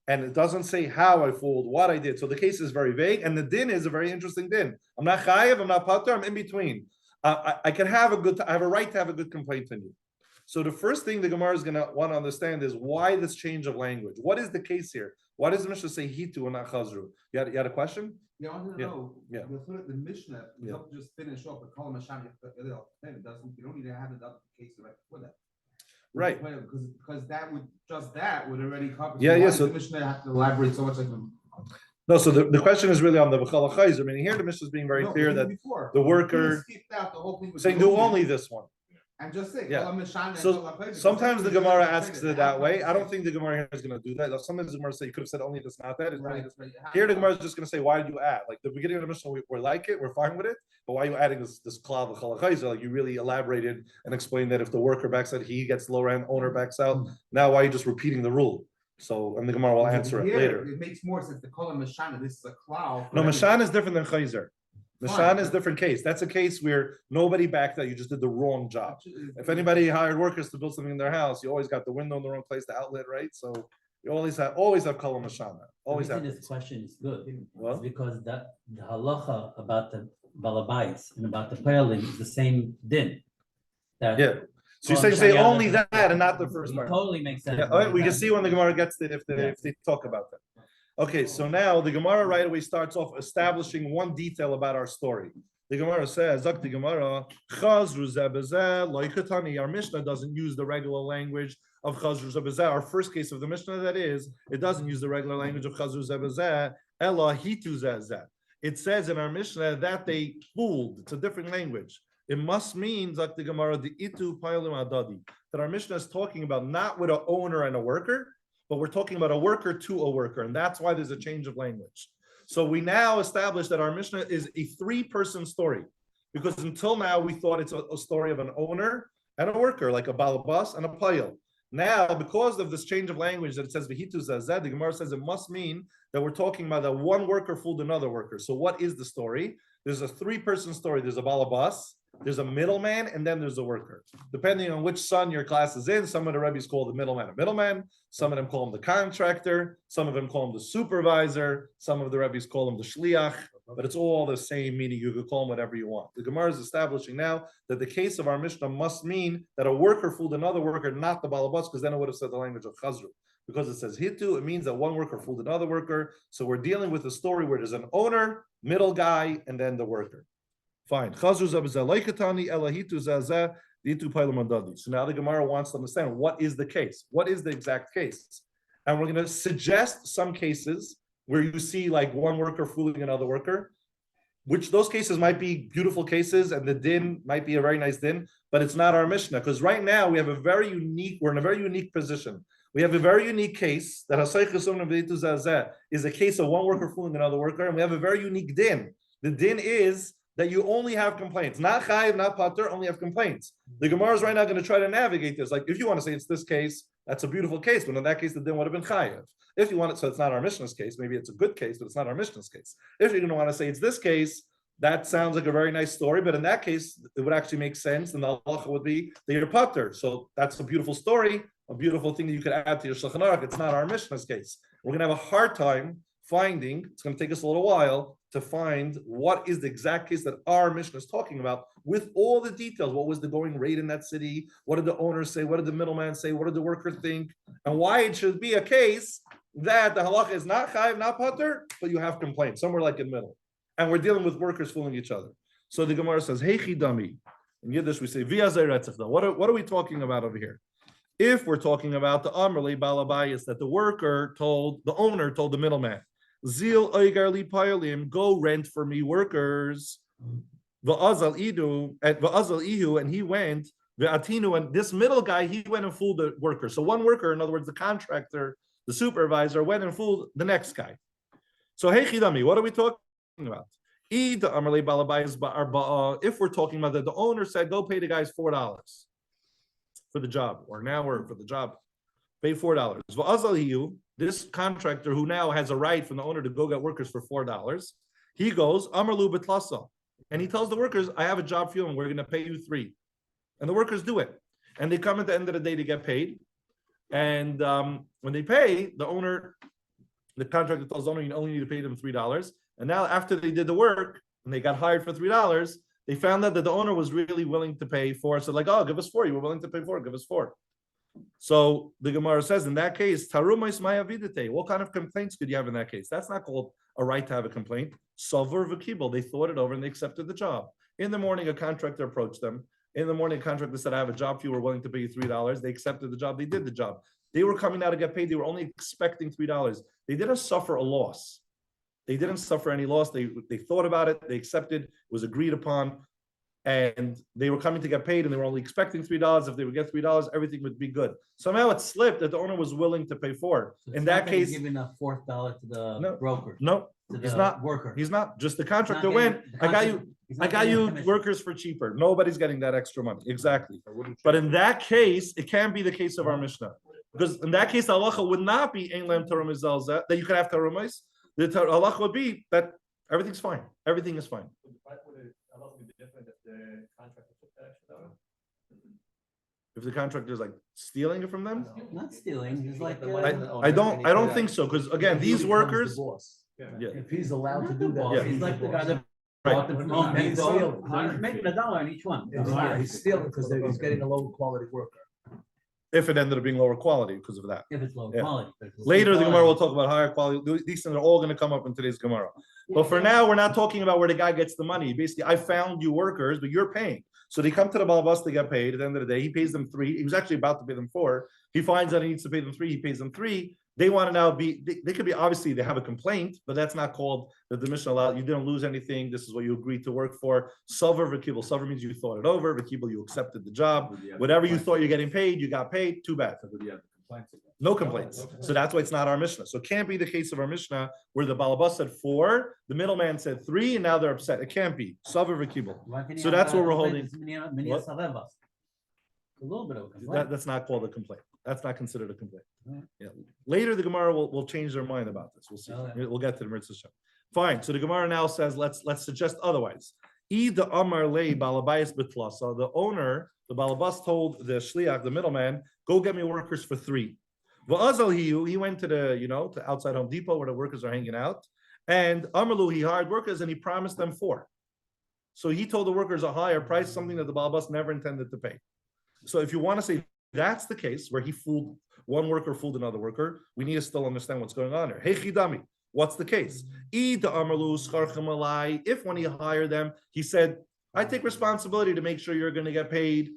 A: And it doesn't say how I fooled, what I did. So the case is very vague, and the din is a very interesting din. I'm not chayiv, I'm not pater, I'm in between. I can have I have a right to have a good complaint on you. So the first thing the Gemara is going to want to understand is why this change of language. What is the case here? Why does the Mishnah say hitu and not chazru? You had a question?
E: Yeah, I wanted to
A: Yeah,
E: know.
A: yeah.
E: The Mishnah,
A: Yeah.
E: don't just finish off a column of Sham. It doesn't. You don't need to have it up the case right before that.
A: Right.
E: Because that would already cover.
A: Yeah,
E: why
A: yeah,
E: does
A: so-
E: the Mishnah have to elaborate so much like
A: No, so the question is really on the B'chal HaChayzer. I mean, here the Mishnah is being very clear that
E: before.
A: the
E: You
A: worker
E: skipped out the whole thing with
A: saying
E: the
A: do
E: only,
A: only this one.
E: and just say
A: Yeah.
E: column of Sham and
A: So
E: column of Chayzer,
A: sometimes the
E: because
A: Gemara
E: you're
A: asks
E: gonna
A: it that way. I don't
E: say-
A: think the Gemara here is going to do that. Sometimes the Gemara say you could have said only this, not that. It's only
E: Right,
A: this.
E: right, you have
A: Here the
E: to.
A: Gemara is just going to say, why did you add? Like the beginning of the Mishnah, we like it, we're fine with it, but why are you adding this klal B'chal HaChayzer? Like you really elaborated and explained that if the worker backs out, he gets lower end, owner backs out. Now why are you just repeating the rule? So, and the Gemara will
E: Because
A: answer it
E: here,
A: later.
E: It makes more sense. The column of Sham, this is a cloud.
A: No, Mashan is different than Chayzer. Mashan
E: Fine,
A: is
E: but-
A: different case. That's a case where nobody backed out, you just did the wrong job. If anybody hired workers to build something in their house, you always got the window in the wrong place, the outlet, right? So you always have Kol Mashana. Always
B: The
A: have.
B: reason this question is good
A: Well?
B: is because the halacha about the balabais and about the payalim is the same din. That
A: Yeah. So you're
B: Well,
A: saying say
B: yeah,
A: only
B: that's-
A: that and not the first
B: it
A: part.
B: totally makes sense.
A: Yeah, all right, we can see when the Gemara gets it if
B: Yeah.
A: they talk about that. Okay, so now the Gemara right away starts off establishing one detail about our story. The Gemara says, "Zak the Gemara, Chazru zebezeh loikatani." Our Mishnah doesn't use the regular language of Chazru zebezeh. Our first case of the Mishnah, that is, it doesn't use the regular language of Chazru zebezeh. Ela hitu zezeh. It says in our Mishnah that they fooled. It's a different language. It must mean, Zak the Gemara, the itu pailim adadi, that our Mishnah is talking about not with an owner and a worker, but we're talking about a worker to a worker, and that's why there's a change of language. So we now establish that our Mishnah is a three-person story, because until now we thought it's a story of an owner and a worker, like a balabas and a payil. Now, because of this change of language that it says v'hitu zazed, the Gemara says it must mean that we're talking about that one worker fooled another worker. So what is the story? There's a three-person story. There's a balabas, there's a middleman, and then there's a worker. Depending on which son your class is in, some of the rabbis call the middleman a middleman, some of them call him the contractor, some of them call him the supervisor, some of the rabbis call him the shliach, but it's all the same meaning. You could call him whatever you want. The Gemara is establishing now that the case of our Mishnah must mean that a worker fooled another worker, not the balabas, because then it would have said the language of chazru. Because it says hitu, it means that one worker fooled another worker. So we're dealing with a story where there's an owner, middle guy, and then the worker. Fine. So now the Gemara wants to understand what is the case. What is the exact case? And we're going to suggest some cases where you see like one worker fooling another worker, which those cases might be beautiful cases, and the din might be a very nice din, but it's not our Mishnah, because right now we're in a very unique position. We have a very unique case that is a case of one worker fooling another worker, and we have a very unique din. The din is that you only have complaints, not chayiv, not pater, only have complaints. The Gemara is right now going to try to navigate this. Like, if you want to say it's this case, that's a beautiful case, but in that case, the din would have been chayiv. If you want it, so it's not our Mishnah's case, maybe it's a good case, but it's not our Mishnah's case. If you're going to want to say it's this case, that sounds like a very nice story, but in that case, it would actually make sense, and the halacha would be that you're pater. So that's a beautiful story, a beautiful thing that you could add to your Shulchan Aruch. It's not our Mishnah's case. We're going to have a hard time finding, it's going to take us a little while to find what is the exact case that our Mishnah is talking about with all the details. What was the going rate in that city? What did the owner say? What did the middleman say? What did the worker think? And why it should be a case that the halacha is not chayiv, not pater, but you have complaints, somewhere like in the middle. And we're dealing with workers fooling each other. So the Gemara says, hey chidami. In Yiddish, we say, what are we talking about over here? If we're talking about the Amrli Balabayas, that the owner told the middleman, Zil Oigarli Payalim, go rent for me workers. Va'azal Ihu, and he went, Ve'atinu, and this middle guy, he went and fooled the worker. So one worker, in other words, the contractor, the supervisor, went and fooled the next guy. So, hey chidami, what are we talking about? If we're talking about that, the owner said, go pay the guys $4 for the job, or an hour for the job, pay $4. This contractor who now has a right from the owner to go get workers for $4, He goes, Amarlu betlasa. And he tells the workers, I have a job for you and we're going to pay you 3. And the workers do it. And they come at the end of the day to get paid. And when they pay, the contractor tells the owner, you only need to pay them $3. And now after they did the work and they got hired for $3, they found out that the owner was really willing to pay 4. So like, oh, give us 4. You were willing to pay 4. Give us 4. So the Gemara says in that case, Tarumais Mayavidite. What kind of complaints could you have in that case? That's not called a right to have a complaint. Salver v'kibel. They thought it over and they accepted the job. In the morning, a contractor approached them. In the morning, a contractor said, I have a job for you. We're willing to pay you $3. They accepted the job. They did the job. They were coming out to get paid. They were only expecting $3. They didn't suffer a loss. They didn't suffer any loss. They thought about it. They accepted. It was agreed upon. And they were coming to get paid and they were only expecting $3. If they would get $3, everything would be good. Somehow it slipped that the owner was willing to pay 4.
B: So
A: In
B: it's
A: that
B: not that he's
A: case,
B: giving a $4 to the
A: No.
B: broker,
A: no,
B: to
A: he's
B: the
A: not.
B: worker.
A: He's not. Just the
B: He's not
A: contractor
B: getting-
A: went,
B: the
A: I got you.
B: contractor- he's
A: I
B: not
A: got
B: getting a
A: you
B: commission.
A: workers for cheaper. Nobody's getting that extra money. Exactly.
D: I wouldn't
A: But
D: change
A: in
D: it.
A: that case, it can be the case of our Mishnah. Because in that case, the halacha would not be ein lem Torah mizalzeh, that you could have Torah mizalzeh. The halacha would be that everything's fine. Everything is fine. If the contractor is like stealing it from them,
B: Not stealing, he's like.
A: I don't think so. Because again, these workers, yeah,
F: If he's allowed to do
B: Well,
F: that.
B: he's like the guy that
A: Right.
B: bought them from Home
F: He's
B: Depot.
F: stealing.
B: So he's making $1 on each one.
F: He's stealing because he's getting a low quality worker.
A: if it ended up being lower quality because of that.
B: If it's low
A: Yeah.
B: quality. but if it's
A: Later,
B: low
A: the Gemara will
B: quality-
A: talk about higher quality. These things are all going to come up in today's Gemara. But for now, we're not talking about where the guy gets the money. Basically, I found you workers, but you're paying. So they come to the Balabas to get paid. At the end of the day, he pays them 3. He was actually about to pay them 4. He finds that he needs to pay them 3. He pays them 3. They want to now be, they could be, obviously, they have a complaint, but that's not called that the Mishnah allowed. You didn't lose anything. This is what you agreed to work for. Sover v'kibel. Sover means you thought it over. V'kibel, you accepted the job. Whatever you thought you're getting paid, you got paid. Too bad. No complaints. So that's why it's not our Mishnah. So it can't be the case of our Mishnah where the Balabas said 4, the middleman said 3, and now they're upset. It can't be. Sover v'kibel.
B: Why can't he
A: So
B: have
A: that's
B: a
A: what we're
B: complaint?
A: holding.
B: It's mini
A: What?
B: sarevas. A little bit of a complaint.
A: That's not called a complaint. That's not considered a complaint.
B: Yeah.
A: Yeah. Later, the Gemara will change their mind about this. We'll see.
B: Oh, yeah.
A: We'll get to the Mitzvah Shem. Fine. So the Gemara now says, let's suggest otherwise. The Amar lei balabayis betlasa. The owner, the balabas, told the shliach, the middleman, go get me workers for 3. Va'azal he went to the to outside Home Depot where the workers are hanging out, and Amarlu, he hired workers and he promised them 4. So he told the workers a higher price, something that the balabas never intended to pay. So if you want to say that's the case where he fooled one worker, fooled another worker, we need to still understand what's going on here. Hey chidami, what's the case? If when he hired them, he said, I take responsibility to make sure you're going to get paid.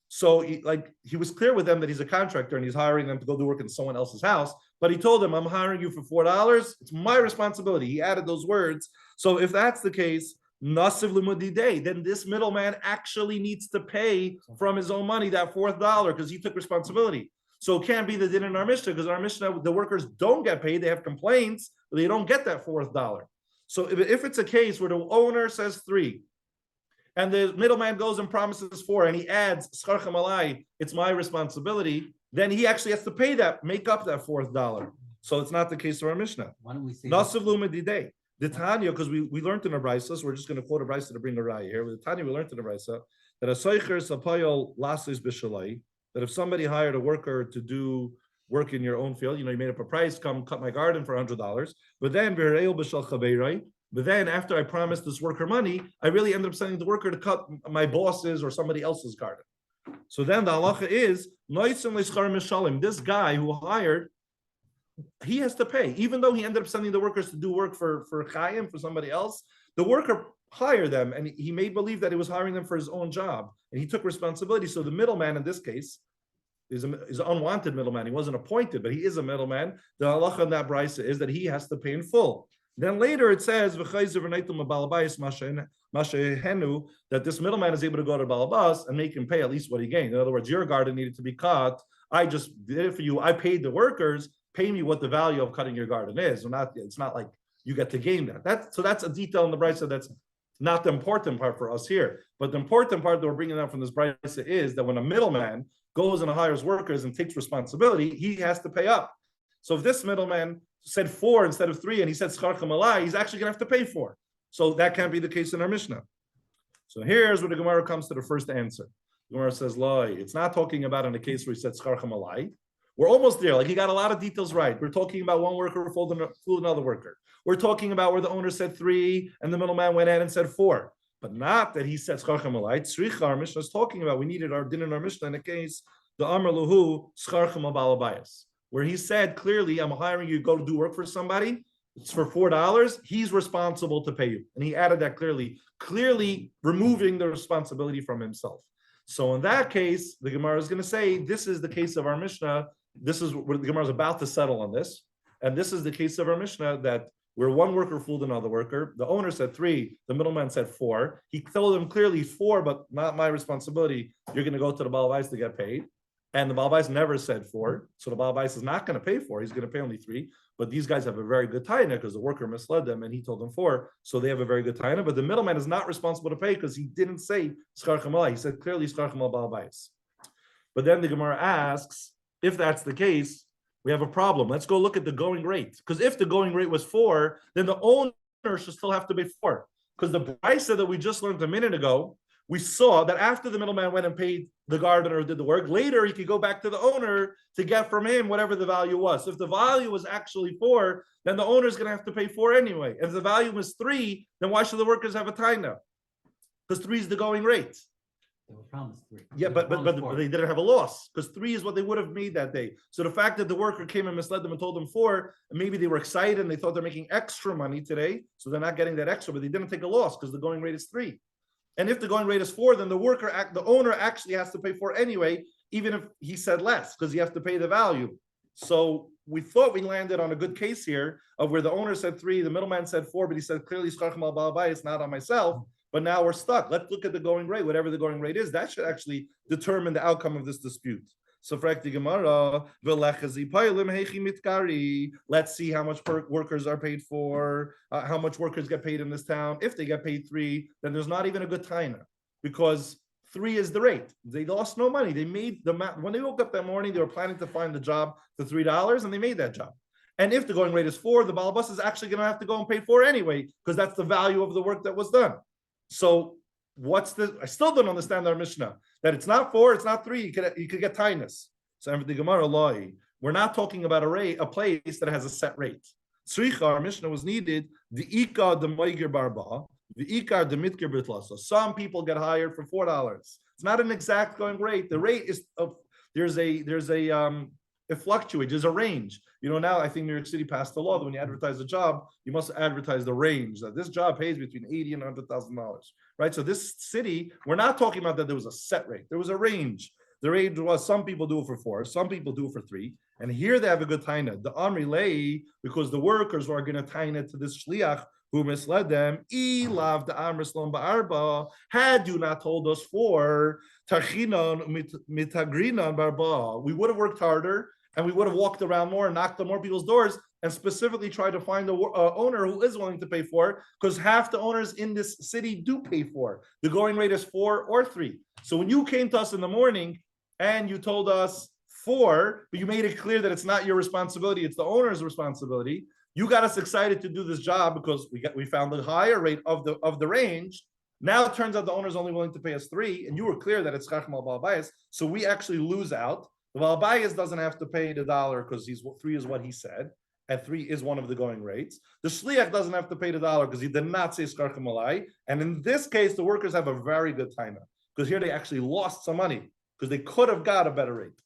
A: So he was clear with them that he's a contractor and he's hiring them to go do work in someone else's house. But he told them, I'm hiring you for $4. It's my responsibility. He added those words. So if that's the case, then this middleman actually needs to pay from his own money that $4 because he took responsibility. So it can't be the din in our Mishnah because our Mishnah, the workers don't get paid. They have complaints, but they don't get that $4. So if it's a case where the owner says 3 and the middleman goes and promises 4 and he adds scharchem alai, it's my responsibility, then he actually has to pay that, make up that $4. So it's not the case of our Mishnah.
B: Why don't we say?
A: Nasiv lumedidei. The Tanya, because we learned in a brisa, so we're just going to quote a brisa to bring a raya here. With the Tanya, we learned in a brisa that a soicher sapayol lasis b'shalai, that if somebody hired a worker to do work in your own field, you made up a price, come cut my garden for $100, but then after I promised this worker money, I really ended up sending the worker to cut my boss's or somebody else's garden. So then the halacha is this guy who hired, he has to pay, even though he ended up sending the workers to do work for Chaim, for somebody else. The worker hired them, and he made believe that he was hiring them for his own job, and he took responsibility. So the middleman in this case is an unwanted middleman. He wasn't appointed, but he is a middleman. The halacha in that brisa is that he has to pay in full. Then later it says that this middleman is able to go to Balabas and make him pay at least what he gained. In other words, your garden needed to be cut. I just did it for you. I paid the workers. Pay me what the value of cutting your garden is. It's not like you get to gain that. So that's a detail in the brisa that's not the important part for us here. But the important part that we're bringing out from this brisa is that when a middleman goes and hires workers and takes responsibility, he has to pay up. So if this middleman said 4 instead of 3, and he said scharchem alai, he's actually going to have to pay 4. So that can't be the case in our Mishnah. So here's where the Gemara comes to the first answer. The Gemara says, "Loi, it's not talking about in a case where he said Scharchem Alai. We're almost there. Like he got a lot of details right. We're talking about one worker fooled another worker. We're talking about where the owner said 3 and the middleman went in and said 4. But not that he said Scharchem Alai. Tzricha, our Mishnah is talking about, we needed our din in our Mishnah in a case, the Amar Luhu, Scharchem Abalabayas, where he said clearly, I'm hiring you to go to do work for somebody. It's for $4. He's responsible to pay you. And he added that clearly removing the responsibility from himself. So in that case, the Gemara is going to say, this is the case of our Mishnah. This is what the Gemara is about to settle on this. And this is the case of our Mishnah that where one worker fooled another worker. The owner said 3, the middleman said 4. He told him clearly 4, but not my responsibility. You're going to go to the Baal Bais to get paid. And the Baal Bais never said 4. So the Baal Bais is not going to pay 4. He's going to pay only 3. But these guys have a very good taina because the worker misled them and he told them 4. So they have a very good taina. But the middleman is not responsible to pay because he didn't say Scharchem Alai. He said clearly Scharchem Al Baal Bais. But then the Gemara asks, if that's the case, we have a problem. Let's go look at the going rate. Because if the going rate was 4, then the owner should still have to pay 4. Because the brisa that we just learned a minute ago, we saw that after the middleman went and paid the gardener who did the work, later he could go back to the owner to get from him whatever the value was. So if the value was actually 4, then the owner is going to have to pay 4 anyway. And if the value was 3, then why should the workers have a taina? Because 3 is the going rate.
B: They were promised 3.
A: Yeah,
B: They were
A: but
B: promised 4.
A: they didn't have a loss because 3 is what they would have made that day. So the fact that the worker came and misled them and told them 4, and maybe they were excited and they thought they're making extra money today, so they're not getting that extra, but they didn't take a loss because the going rate is 3. And if the going rate is 4, then the owner actually has to pay 4 anyway, even if he said less, because he has to pay the value. So we thought we landed on a good case here of where the owner said 3, the middleman said 4, but he said clearly Scharchem Al Baal Bais, it's not on myself. But now we're stuck. Let's look at the going rate. Whatever the going rate is, that should actually determine the outcome of this dispute. So frak the Gemara, let's see how much workers are paid for, how much workers get paid in this town. If they get paid 3, then there's not even a good taina because 3 is the rate. They lost no money. They made when they woke up that morning, they were planning to find the job for $3, and they made that job. And if the going rate is 4, the Baal Bus is actually going to have to go and pay 4 anyway because that's the value of the work that was done. So I still don't understand our Mishnah, that it's not 4, it's not 3, you could get tainas. So the Gemara Loi, we're not talking about a place that has a set rate. Tzricha, our Mishnah was needed, the Ika the Moigir Barba, the Ika the Mitkir Bitlasa. Some people get hired for $4. It's not an exact going rate. The rate is it fluctuates. There's a range. Now I think New York City passed the law that when you advertise a job, you must advertise the range that this job pays between $80,000 and $100,000, right? So this city, we're not talking about that there was a set rate. There was a range. The range was some people do it for 4, some people do it for 3, and here they have a good taina. The Amri Lei, because the workers are going to taina to this shliach who misled them. Ilav the Amr Slom Ba'arba, had you not told us 4, Tachinon Mitagrinon Barba, we would have worked harder. And we would have walked around more and knocked on more people's doors and specifically tried to find the owner who is willing to pay for it, because half the owners in this city do pay for it. The going rate is 4 or 3. So when you came to us in the morning and you told us 4, but you made it clear that it's not your responsibility, it's the owner's responsibility, you got us excited to do this job because we found the higher rate of the range. Now it turns out the owner's only willing to pay us 3, and you were clear that it's Scharchem Al Baal Bais, so we actually lose out. The Baal Bais doesn't have to pay the $1 because 3 is what he said, and 3 is one of the going rates. The shliach doesn't have to pay the $1 because he did not say Scharchem Alai. And in this case, the workers have a very good taina because here they actually lost some money because they could have got a better rate.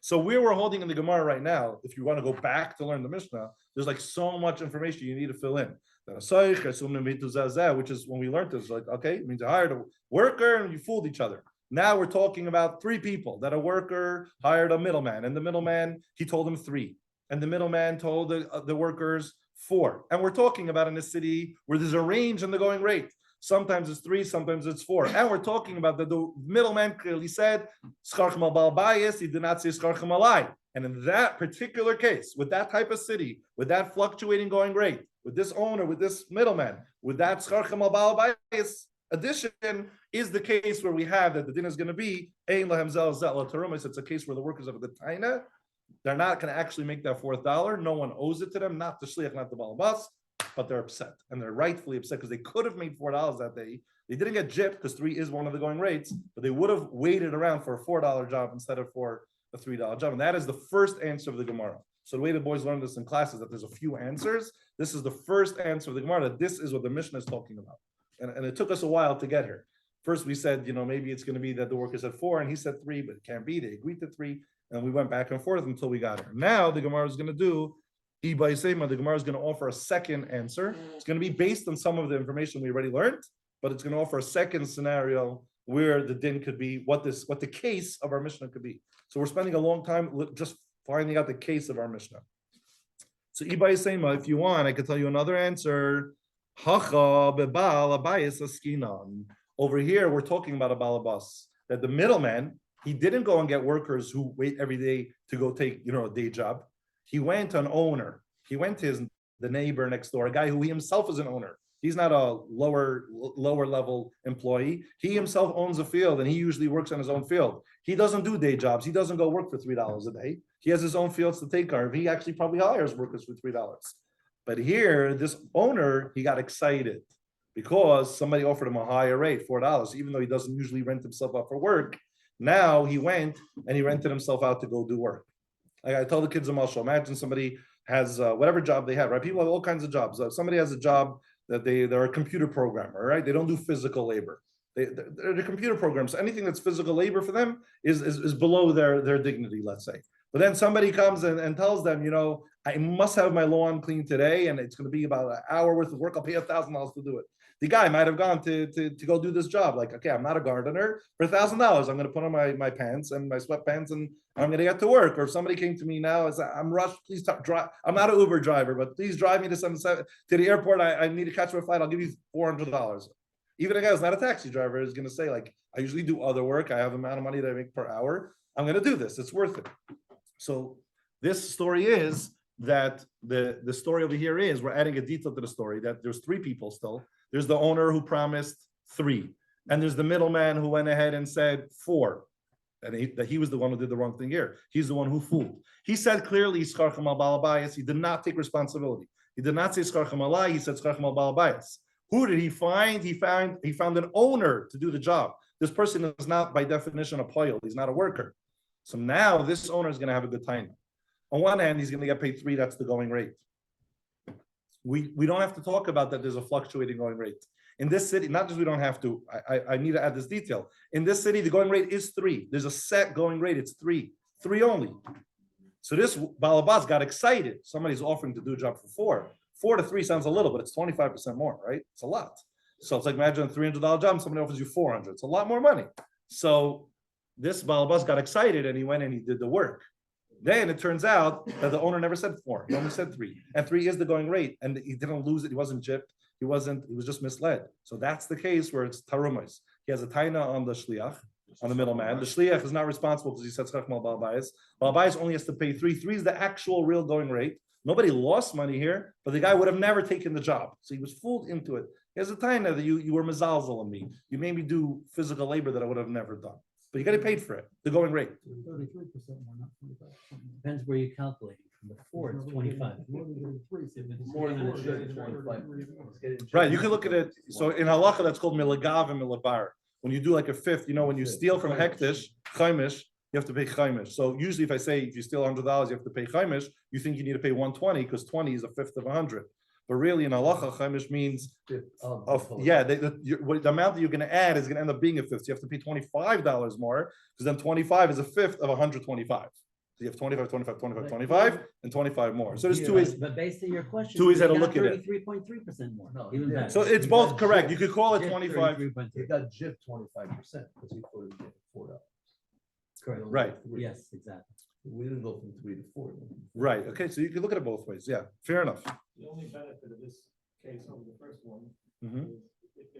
A: So we were holding in the Gemara right now. If you want to go back to learn the Mishnah, there's like so much information you need to fill in. Which is when we learned this, like, okay, it means you hired a worker and you fooled each other. Now we're talking about 3 people, that a worker hired a middleman, and the middleman, he told them 3, and the middleman told the workers 4. And we're talking about in a city where there's a range in the going rate. Sometimes it's 3, sometimes it's 4. And we're talking about that the middleman clearly said, Scharchem Al Baal Bais, he did not say Scharchem Alai. And in that particular case, with that type of city, with that fluctuating going rate, with this owner, with this middleman, with that Scharchem Al Baal Bais, addition is the case where we have that the din is going to be ein lahem zel zel tarumas. It's a case where the workers have a good taina. They're not going to actually make that $4. No one owes it to them, not the shliach, not the Baal Bas. but they're upset, and they're rightfully upset because they could have made $4 that day. They didn't get gypped because 3 is one of the going rates, but they would have waited around for a $4 job instead of for a $3 job. And that is the first answer of the Gemara. So the way the boys learn this in classes, that there's a few answers. This is the first answer of the Gemara, that this is what the Mishnah is talking about. And it took us a while to get here. First we said, maybe it's going to be that the worker said 4 and he said 3, but it can't be. They agreed to 3. And we went back and forth until we got here. Now the Gemara is going to do, the Gemara is going to offer a second answer. It's going to be based on some of the information we already learned, but it's going to offer a second scenario where the din could be, what the case of our Mishnah could be. So we're spending a long time just finding out the case of our Mishnah. So Ibai, if you want, I could tell you another answer. Over here, we're talking about a balabas, that the middleman, he didn't go and get workers who wait every day to go take, a day job. He went to an owner. He went to the neighbor next door, a guy who he himself is an owner. He's not a lower level employee. He himself owns a field, and he usually works on his own field. He doesn't do day jobs. He doesn't go work for $3 a day. He has his own fields to take care of. He actually probably hires workers for $3. But here, this owner, he got excited because somebody offered him a higher rate, $4, even though he doesn't usually rent himself out for work. Now he went and he rented himself out to go do work. Like I told the kids in Mashal, imagine somebody has whatever job they have, right? People have all kinds of jobs. Somebody has a job that they're a computer programmer, right? They don't do physical labor. They're the computer programs. So anything that's physical labor for them is below their dignity, let's say. But then somebody comes and tells them, I must have my lawn cleaned today, and it's going to be about an hour worth of work. I'll pay $1,000 to do it. The guy might have gone to go do this job. Like, okay, I'm not a gardener. For $1,000, I'm going to put on my pants and my sweatpants, and I'm going to get to work. Or if somebody came to me now, I'm rushed. Please drive. I'm not an Uber driver, but please drive me to the airport. I need to catch my flight. I'll give you $400. Even a guy who's not a taxi driver is going to say, like, I usually do other work. I have the amount of money that I make per hour. I'm going to do this. It's worth it. So this story is that the story over here is, we're adding a detail to the story, that there's 3 people still. There's the owner who promised 3, and there's the middleman who went ahead and said 4, and that he was the one who did the wrong thing here. He's the one who fooled. He said clearly, Skarcham al Balabayas. He did not take responsibility. He did not say Skarcham alai. He said Skarcham al Balabayas. Who did he find? He found an owner to do the job. This person is not by definition a poil. He's not a worker. So now this owner is going to have a good time. On one hand, he's going to get paid 3. That's the going rate. We don't have to talk about that there's a fluctuating going rate. In this city, not just we don't have to, I need to add this detail. In this city, the going rate is 3. There's a set going rate, it's 3 only. So this Balabas got excited. Somebody's offering to do a job for 4. 4 to 3 sounds a little, but it's 25% more, right? It's a lot. So it's like, imagine a $300 job, and somebody offers you 400. It's a lot more money. So this Balabas got excited, and he went and he did the work. Then it turns out that the owner never said 4. He only said 3. And 3 is the going rate. And he didn't lose it. He wasn't gypped. He was just misled. So that's the case where it's tarumas. He has a taina on the shliach, on the middleman. The shliach is not responsible because he said Tzchach mal Balbayas. Balbayas only has to pay 3. 3 is the actual real going rate. Nobody lost money here, but the guy would have never taken the job. So he was fooled into it. He has a taina that you were mezalzel on me. You made me do physical labor that I would have never done. But you got to pay for it, the going rate.
F: 33% more, not 25%.
B: Depends where you're calculating. From the 4, it's 25.
F: More than it should, it's 25.
A: Right, you can look at it. So in halacha, that's called milagav and milabar. When you do like a fifth, when you steal from hektish, chaimish, you have to pay chaimish. So usually if you steal $100, you have to pay chaimish. You think you need to pay 120 because 20 is a fifth of 100. But really in halacha, chaimish means the amount that you're going to add is going to end up being a fifth. So you have to pay $25 more because then 25 is a fifth of 125. So you have 25, 25, 25, 25, and 25 more. So there's 2 ways.
B: But based on your question,
A: 2 ways how to look at it.
B: 33.3% more.
F: No,
B: Even
F: yeah.
B: better.
A: So it's both correct. You could call it 25.
F: He got gypped 25% because he thought he was getting $4.
B: Correct.
A: Right.
B: Yes, exactly.
F: We didn't go from 3 to 4.
A: Right. Okay. So you can look at it both ways. Yeah. Fair enough.
G: The only benefit of this case over the first one
A: Mhm.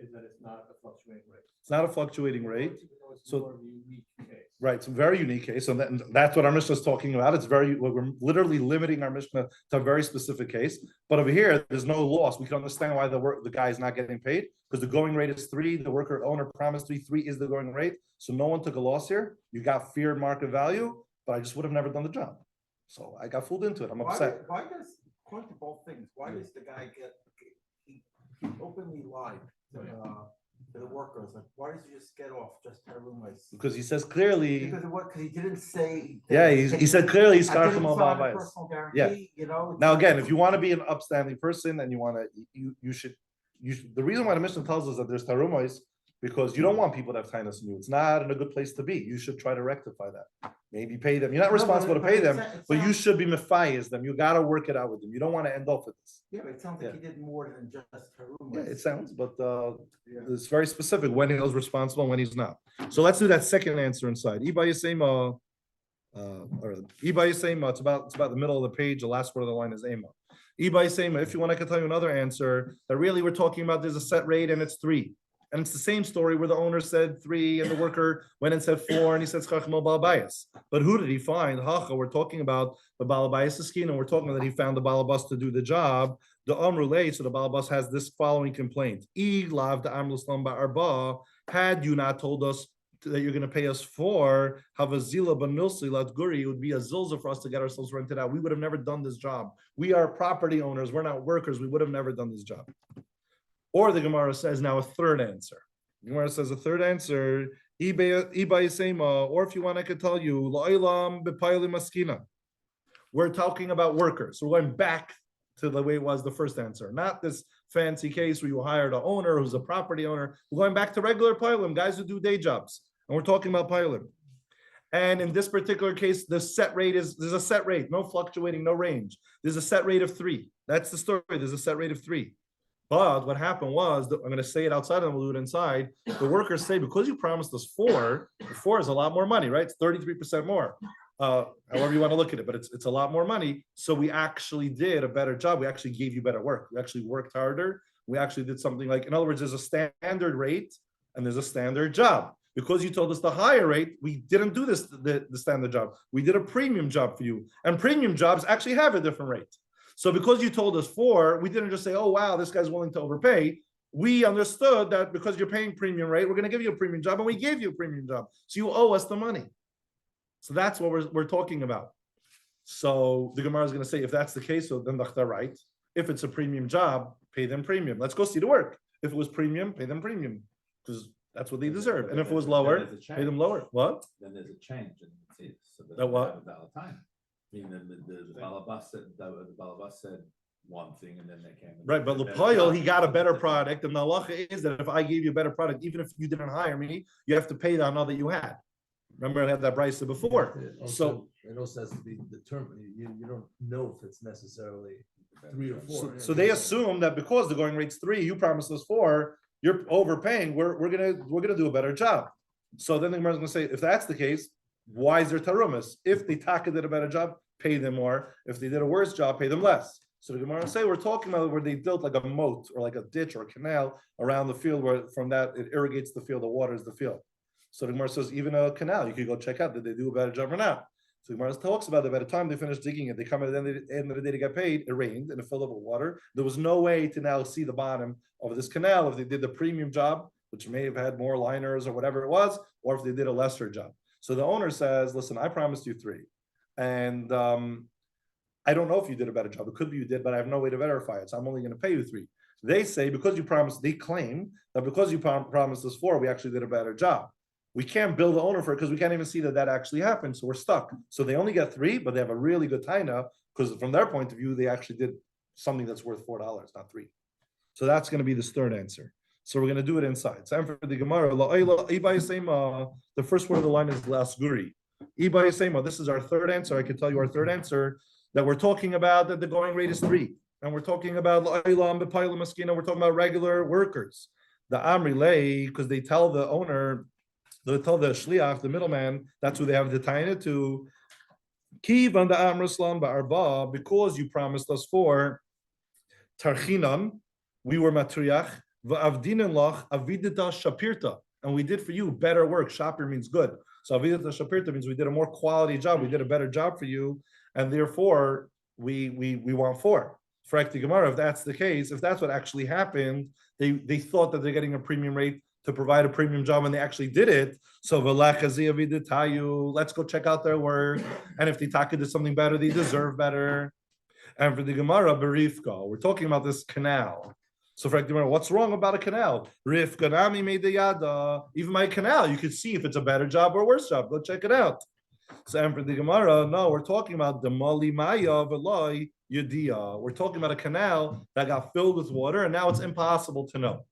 G: is that it's not a fluctuating rate.
A: It's not a fluctuating rate.
G: Even though it's
A: So-
G: more of a unique case.
A: Right, it's a very unique case, and that's what our Mishnah is talking about. We're literally limiting our Mishnah to a very specific case. But over here, there's no loss. We can understand why the guy is not getting paid because the going rate is 3. The worker owner promised 3. 3 is the going rate, so no one took a loss here. You got fair market value, but I just would have never done the job. So I got fooled into it. I'm upset.
C: Why does according to both things, why does the guy he openly lied to the workers, like, why does he just get off just terumais?
A: Because he says clearly,
C: Because of what, because he didn't say.
A: yeah, he said clearly he's
C: I didn't
A: karchim al
C: sign a
A: ba'avayis.
C: personal
A: Yeah.
C: guarantee, you know. it's
A: Now
C: like-
A: again, if you want to be an upstanding person and you want to, you should. The reason why the Mishnah tells us that there's tarumos because you don't want people to have kindness in you. It's not in a good place to be. You should try to rectify that. Maybe pay them. You're not
C: No, but
A: responsible to pay
C: it
A: them,
C: sa- it
A: but you
C: sounds-
A: should be mepayas them. You got to work it out with them. You don't want to end off with this.
C: Yeah, but it sounds like he did more than just terumais.
A: Yeah, it sounds, but
C: Yeah.
A: it's very specific when he was responsible and when he's not. So let's do that second answer inside. Iba Yisema, or Iba Yisema, it's about the middle of the page. The last word of the line is Ema. Iba Yisema, if you want, I can tell you another answer that really we're talking about there's a set rate and it's 3. And it's the same story where the owner said 3 and the worker went and said 4 and he said Schachim al Balabayas. But who did he find? Hacha, we're talking about the Balabayas skin and we're talking about that he found the Balabas to do the job. The Amrulay, so the Balabas has this following complaint. Had you not told us that you're going to pay us 4, have a zila banilsi latguri, it would be a zilza for us to get ourselves rented out. We would have never done this job. We are property owners. We're not workers. We would have never done this job. Or the Gemara says now a third answer. The Gemara says a third answer, or if you want, I could tell you, we're talking about workers. So we're going back to the way it was the first answer, not this fancy case where you hired an owner who's a property owner. We're going back to regular pilim, guys who do day jobs. And we're talking about pilim. And in this particular case, there's a set rate, no fluctuating, no range. There's a set rate of 3. That's the story. There's a set rate of 3. But what happened was, I'm going to say it outside and we'll do it inside. The workers say, because you promised us 4, 4 is a lot more money, right? It's 33% more. However you want to look at it, but it's a lot more money. So we actually did a better job. We actually gave you better work. We actually worked harder. We actually did something like, in other words, there's a standard rate and there's a standard job. Because you told us the higher rate, we didn't do the standard job. We did a premium job for you. And premium jobs actually have a different rate. So because you told us 4, we didn't just say, oh, wow, this guy's willing to overpay. We understood that because you're paying premium rate, we're going to give you a premium job, and we gave you a premium job. So you owe us the money. So that's what we're talking about. So the Gemara is going to say, if that's the case, so then they're right. If it's a premium job, pay them premium. Let's go see the work. If it was premium, pay them premium, because that's what they deserve. And if it was lower, pay them lower. What?
F: Then there's a change in the fees. So
A: That what?
F: have a valid time. Meaning the Balabas said one thing and then they came.
A: Right, but L'Poyel, he got a better product, and the halacha is that if I gave you a better product, even if you didn't hire me, you have to pay the amount that you had. Remember, I had that brisa before. So
H: it also has to be determined. You don't know if it's necessarily 3 or 4.
A: So they assume that because the going rate's 3, you promised us 4, you're overpaying. We're gonna do a better job. So then the Gemara is gonna say, if that's the case, why is there tarumas? If the taka did a better job, pay them more. If they did a worse job, pay them less. So the Gemara say we're talking about where they built like a moat or like a ditch or a canal around the field, where from that it irrigates the field, the waters the field. So the Gemara says even a canal, you could go check out, did they do a better job or not? So the Gemara talks about that by the time they finish digging it, they come at the end of the day to get paid. It rained and it filled up with water. There was no way to now see the bottom of this canal if they did the premium job, which may have had more liners or whatever it was, or if they did a lesser job. So the owner says, listen, I promised you 3. And I don't know if you did a better job. It could be you did, but I have no way to verify it. So I'm only going to pay you 3. They say, because you promised, they claim that because you promised us 4, we actually did a better job. We can't bill the owner for it because we can't even see that actually happened. So we're stuck. So they only get 3, but they have a really good taina because from their point of view, they actually did something that's worth $4, not 3. So that's going to be this third answer. So we're going to do it inside. So for the Gemara, the first word of the line is lasguri. This is our third answer. I can tell you our third answer that we're talking about that the going rate is 3. And we're talking about we're talking about regular workers. The Amri lay, because they tell the owner, they tell the shliach, the middleman, that's who they have the taina to. Kivan the Amruslan ba'arba, because you promised us 4, tarchinan, we were matriach. And we did for you better work. Shapir means good. So avidita shapirta means we did a more quality job. We did a better job for you, and therefore we want 4. Frakti Gemara, if that's the case, if that's what actually happened, they thought that they're getting a premium rate to provide a premium job, and they actually did it. So let's go check out their work. And if the taka did something better, they deserve better. And for the Gemara, Berifka, we're talking about this canal. So for the Gemara, what's wrong about a canal? Rifka nami made the yada. Even my canal, you could see if it's a better job or a worse job. Go check it out. So and for the Gemara, no, we're talking about the Mali Maya Veloy Yudia. We're talking about a canal that got filled with water, and now it's impossible to know.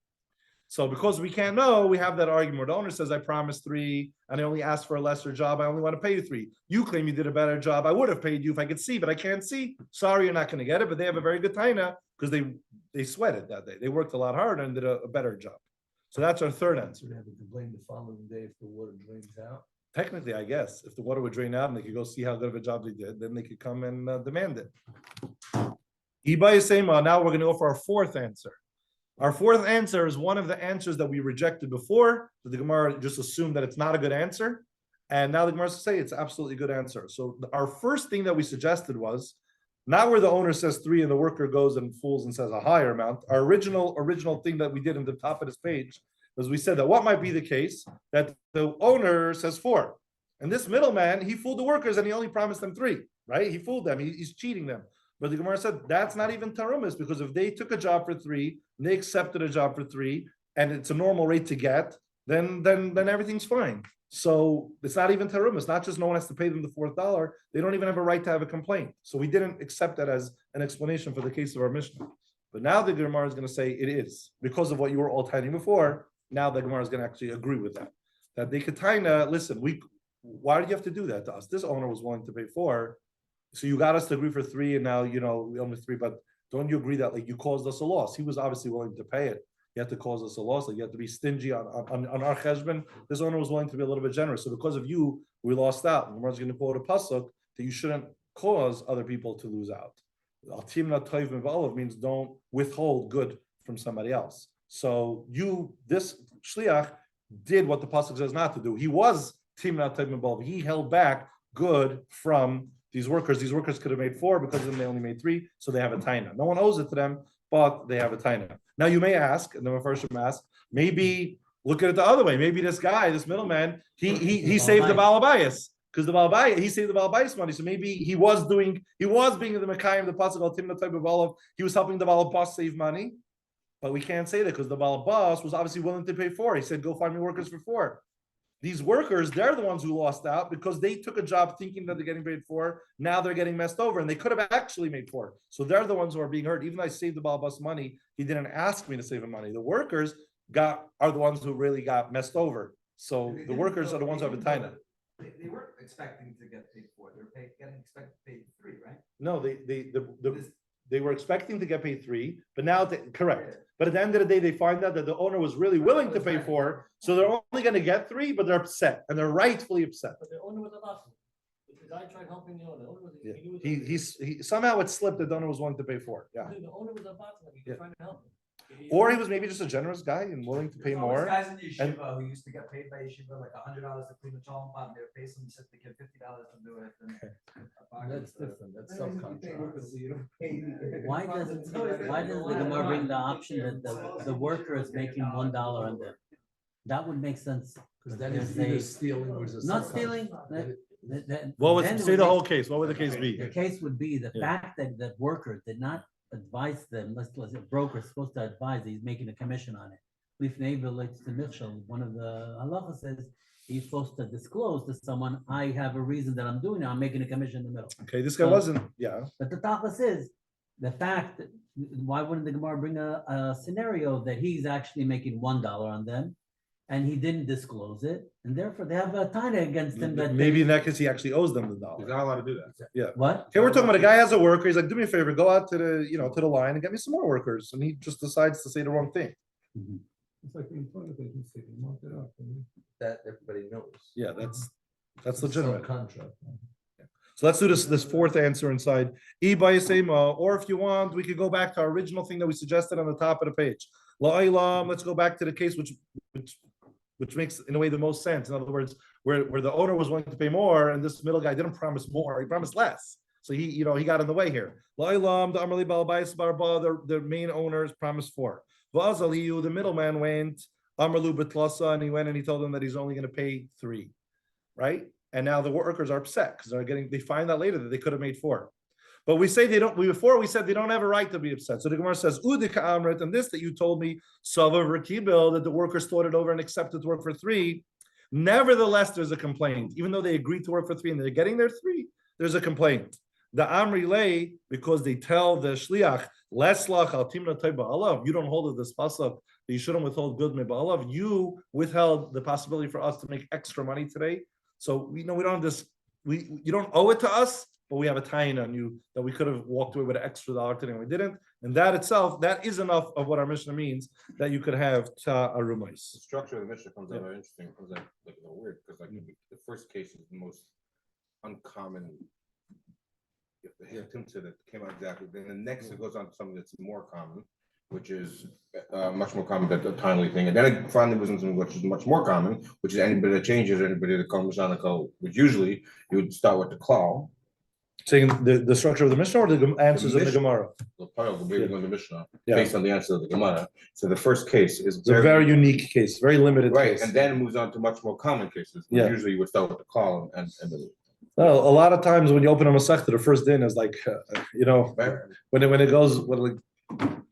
A: So because we can't know, we have that argument. The owner says, I promised 3, and I only asked for a lesser job. I only want to pay you 3. You claim you did a better job. I would have paid you if I could see, but I can't see. Sorry, you're not going to get it. But they have a very good taina because they sweated that day. They worked a lot harder and did a better job. So that's our third answer.
H: So they have to complain the following day if the water drains out.
A: Technically, I guess, if the water would drain out and they could go see how good of a job they did, then they could come and demand it. Ibai Sema, now we're going to go for our fourth answer. Our fourth answer is one of the answers that we rejected before. So the Gemara just assumed that it's not a good answer. And now the Gemara say it's absolutely a good answer. So our first thing that we suggested was not where the owner says 3 and the worker goes and fools and says a higher amount. Our original thing that we did in the top of this page was we said that what might be the case that the owner says 4. And this middleman, he fooled the workers and he only promised them 3, right? He fooled them. He's cheating them. But the Gemara said that's not even tarumas, because if they took a job for 3 and they accepted a job for 3 and it's a normal rate to get, then everything's fine. So it's not even tarumas. It's not just no one has to pay them the $4. They don't even have a right to have a complaint. So we didn't accept that as an explanation for the case of our Mishnah. But now the Gemara is going to say it is because of what you were all tiding before. Now the Gemara is going to actually agree with that. That they could listen, why did you have to do that to us? This owner was willing to pay 4. So you got us to agree for 3, and now we only 3. But don't you agree that you caused us a loss? He was obviously willing to pay it. You had to cause us a loss. You had to be stingy on our cheshbon. This owner was willing to be a little bit generous. So because of you, we lost out. And Gemara's going to quote a pasuk that you shouldn't cause other people to lose out. Al-timna toiv me'va'olav means don't withhold good from somebody else. So this shliach did what the pasuk says not to do. He was timna toiv me'va'olav. He held back good from these workers. These workers could have made 4 because of them they only made 3, so they have a taina. No one owes it to them, but they have a taina. Now you may ask, and the Mepharshim ask, maybe look at it the other way. Maybe this guy, this middleman, he saved the balabayas because he saved the balabayas money. So maybe he was being the Mekayim, the pasuk al timna type of olive. He was helping the balabas save money, but we can't say that because the balabas was obviously willing to pay 4. He said, "Go find me workers for 4." These workers, they're the ones who lost out because they took a job thinking that they're getting paid 4. Now they're getting messed over, and they could have actually made 4. So they're the ones who are being hurt. Even though I saved the balabas money, he didn't ask me to save him money. The workers are the ones who really got messed over. So the workers are the ones who have a taina.
E: They weren't expecting to get paid 4. They were expected to pay 3, right?
A: No, they were expecting to get paid 3, but now correct. But at the end of the day, they find out that the owner was really willing to pay 4, so they're only going to get 3, but they're upset, and they're rightfully upset.
G: But the owner was a loss. The guy tried helping the owner.
A: He somehow it slipped that the owner was willing to pay 4. Yeah.
G: The owner was a boss. He was trying to help him.
A: Or he was maybe just a generous guy and willing to pay more.
E: Guys in the yeshiva who used to get paid by yeshiva like $100 to clean the challah pot, and they would pay some to give $50 to do it. And
H: That's different. That's subcontract.
B: Why does the Gemara bring the option that the worker is making $1 on them? That would make sense.
H: Because then it's either stealing or it's a
B: Not stealing.
A: What was
B: then it
A: say
B: would
A: the
B: make-
A: whole case? What would the case be?
B: The case would be the
A: Yeah.
B: fact that the worker did not advise them, let's say broker is supposed to advise, he's making a commission on it. Lifnei relates to Michel, one of the halacha says he's supposed to disclose to someone, I have a reason that I'm doing it, I'm making a commission in the middle.
A: Okay, this guy
B: So-
A: wasn't. Yeah.
B: But the tachlis is, the fact, that why wouldn't the Gemara bring a scenario that he's actually making $1 on them and he didn't disclose it, and therefore they have a taina against him that
A: Maybe in that case he actually owes them the
D: He's
A: dollar.
D: not allowed to do that.
B: What?
A: Okay, we're talking about a guy has a worker. He's like, do me a favor, go out to the line and get me some more workers, and he just decides to say the wrong thing.
H: It's like the employment agency, they mark it up. That everybody knows.
A: Yeah, that's legitimate.
H: Contract.
A: So let's do this fourth answer inside. Or if you want, we could go back to our original thing that we suggested on the top of the page. La'ilam, let's go back to the case which makes in a way the most sense. In other words, where the owner was willing to pay more and this middle guy didn't promise more, he promised less. So he got in the way here. La'ilam, the Amrli Balabais Barba, the main owners promised 4. Vazaliu, the middleman went, Amrlu Betlasa, and he went and he told them that he's only going to pay 3. Right? And now the workers are upset because they find out later that they could have made 4. But we say they don't. Before we said they don't have a right to be upset. So the Gemara says, "Udika amrit," and this that you told me, Sava Rakibil, that the workers thought it over and accepted to work for 3. Nevertheless, there's a complaint, even though they agreed to work for 3 and they're getting their 3. There's a complaint. The Amri lay because they tell the Shliach, "Leslach al timna toy ba'alav." You don't hold of this pasuk. You shouldn't withhold good me ba'alav. You withheld the possibility for us to make extra money today. So we know we don't have this. You don't owe it to us. But we have a tie-in on you that we could have walked away with an extra $1 today and we didn't. And that itself, that is enough of what our Mishnah means that you could have arumais.
D: The structure of the Mishnah comes out very interesting. Comes out like weird because like the first case is the most uncommon. Timta that came out exactly. Then the next it goes on to something that's more common, which is much more common than the timely thing. And then it finally was into something which is much more common, which is anybody that changes, anybody that comes on a code, which usually you would start with the claw.
A: Saying the structure of the Mishnah or the answers in the Gemara?
D: The part of the Mishnah,
A: Yeah.
D: based on the answer of the Gemara. So the first case is
A: It's a very unique case, very limited
D: right,
A: case.
D: and then it moves on to much more common cases.
A: Yeah.
D: Usually you would start with the call and the
A: Well, a lot of times when you open a Masechta, the first din is like, when it goes,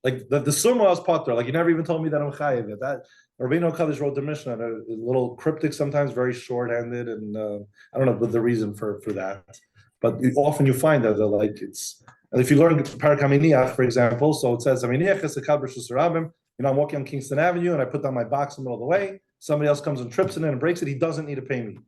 A: like the Summa is Potter, like you never even told me that I'm Chayiv. That Rabbeinu Kaddish wrote the Mishnah, a little cryptic sometimes, very short-handed, and I don't know the reason for that. But often you find that like it's, and if you learn Perek Haminiach, for example, so it says, Haminiach is a Kabbalah Shusarabim, I'm walking on Kingston Avenue and I put down my box in the middle of the way, somebody else comes and trips in it and breaks it, he doesn't need to pay me.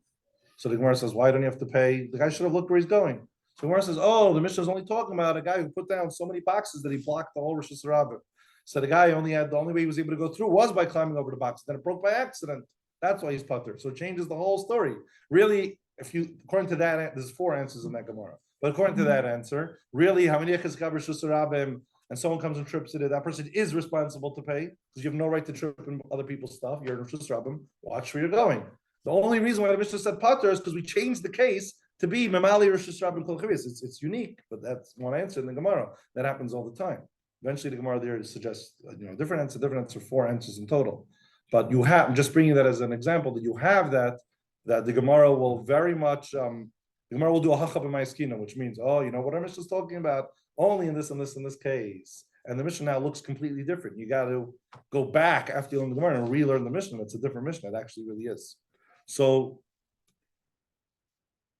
A: So the Gemara says, why don't you have to pay? The guy should have looked where he's going. So the Gemara says, oh, the Mishnah is only talking about a guy who put down so many boxes that he blocked the whole Rosh Hashanah. So the guy the only way he was able to go through was by climbing over the box. Then it broke by accident. That's why he's putter. So it changes the whole story. Really, according to that, there's 4 answers in that Gemara. But according to that answer, really, and someone comes and trips it, that person is responsible to pay because you have no right to trip in other people's stuff. You're in Rosh Hashanah. Watch where you're going. The only reason why the Mishnah said Pater is because we changed the case to be Memali Rosh Hashanah Kol Chavis. It's unique, but that's one answer in the Gemara. That happens all the time. Eventually, the Gemara there suggests different answer, 4 answers in total. But you have, I'm just bringing that as an example that you have that the Gemara will very much the Gemara will do a hachab b'ma'askina, which means what our Mishnah is talking about only in this and this and this case. And the Mishnah now looks completely different. You got to go back after you learn the Gemara and relearn the Mishnah. It's a different Mishnah. It actually really is. So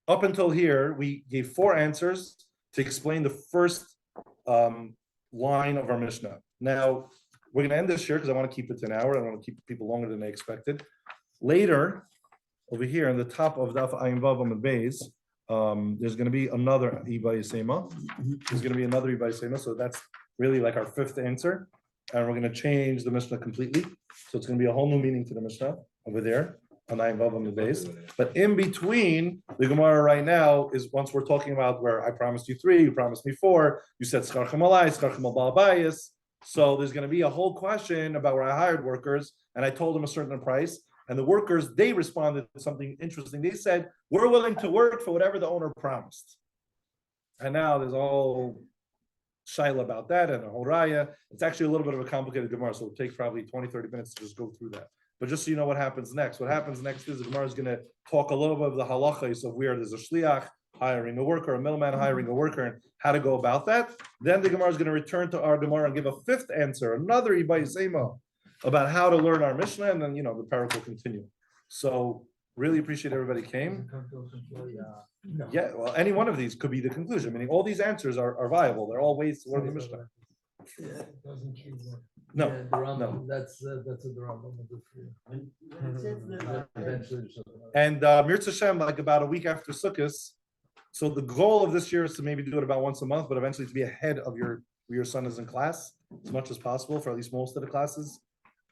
A: up until here, we gave 4 answers to explain the first line of our Mishnah. Now, we're going to end this here because I want to keep it to an hour. I want to keep people longer than they expected. Later, over here in the top of Daf Ayin Vav Amud Beis, there's going to be another Iba Yisema. There's going to be another Iba Yisema. So that's really like our 5th answer. And we're going to change the Mishnah completely. So it's going to be a whole new meaning to the Mishnah over there on Ayin Vav Amud Beis. But in between, the Gemara right now is once we're talking about where I promised you 3, you promised me 4, you said Scharchem Alai, Scharchem Al Baal Bayis. So there's going to be a whole question about where I hired workers and I told them a certain price. And the workers, they responded to something interesting. They said, we're willing to work for whatever the owner promised. And now there's all shaila about that and a whole raya. It's actually a little bit of a complicated Gemara, so it'll take probably 20, 30 minutes to just go through that. But just so you know what happens next. What happens next is the Gemara is going to talk a little bit of the halachas of where there's a shliach hiring a worker, a middleman hiring a worker, and how to go about that. Then the Gemara is going to return to our Gemara and give a 5th answer, another Iba Yisema, about how to learn our Mishnah, and then the Perek will continue. So really appreciate everybody came. Yeah, well, any one of these could be the conclusion. Meaning all these answers are viable. They're all ways to learn the Mishnah. No,
H: Yeah, the Rambam,
A: no.
H: That's what the Rambam will do for you. Eventually,
A: And Mirza Hashem, like about a week after Sukkot. So the goal of this year is to maybe do it about once a month, but eventually to be ahead of your son is in class as much as possible for at least most of the classes.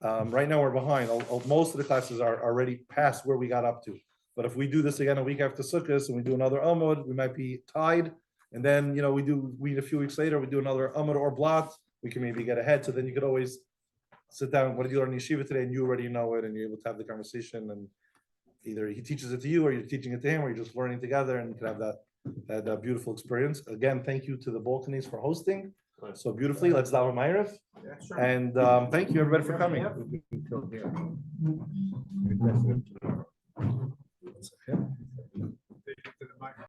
A: Right now we're behind. Most of the classes are already past where we got up to. But if we do this again a week after Sukkot and we do another Amud, we might be tied. And then we a few weeks later we do another Amud or blot. We can maybe get ahead. So then you could always sit down. What did you learn in yeshiva today? And you already know it, and you're able to have the conversation. And either he teaches it to you, or you're teaching it to him, or you're just learning together, and you can have that beautiful experience. Again, thank you to the Balkanies for hosting so beautifully. Let's daven Ma'ariv. And thank you everybody for coming.
D: Yeah.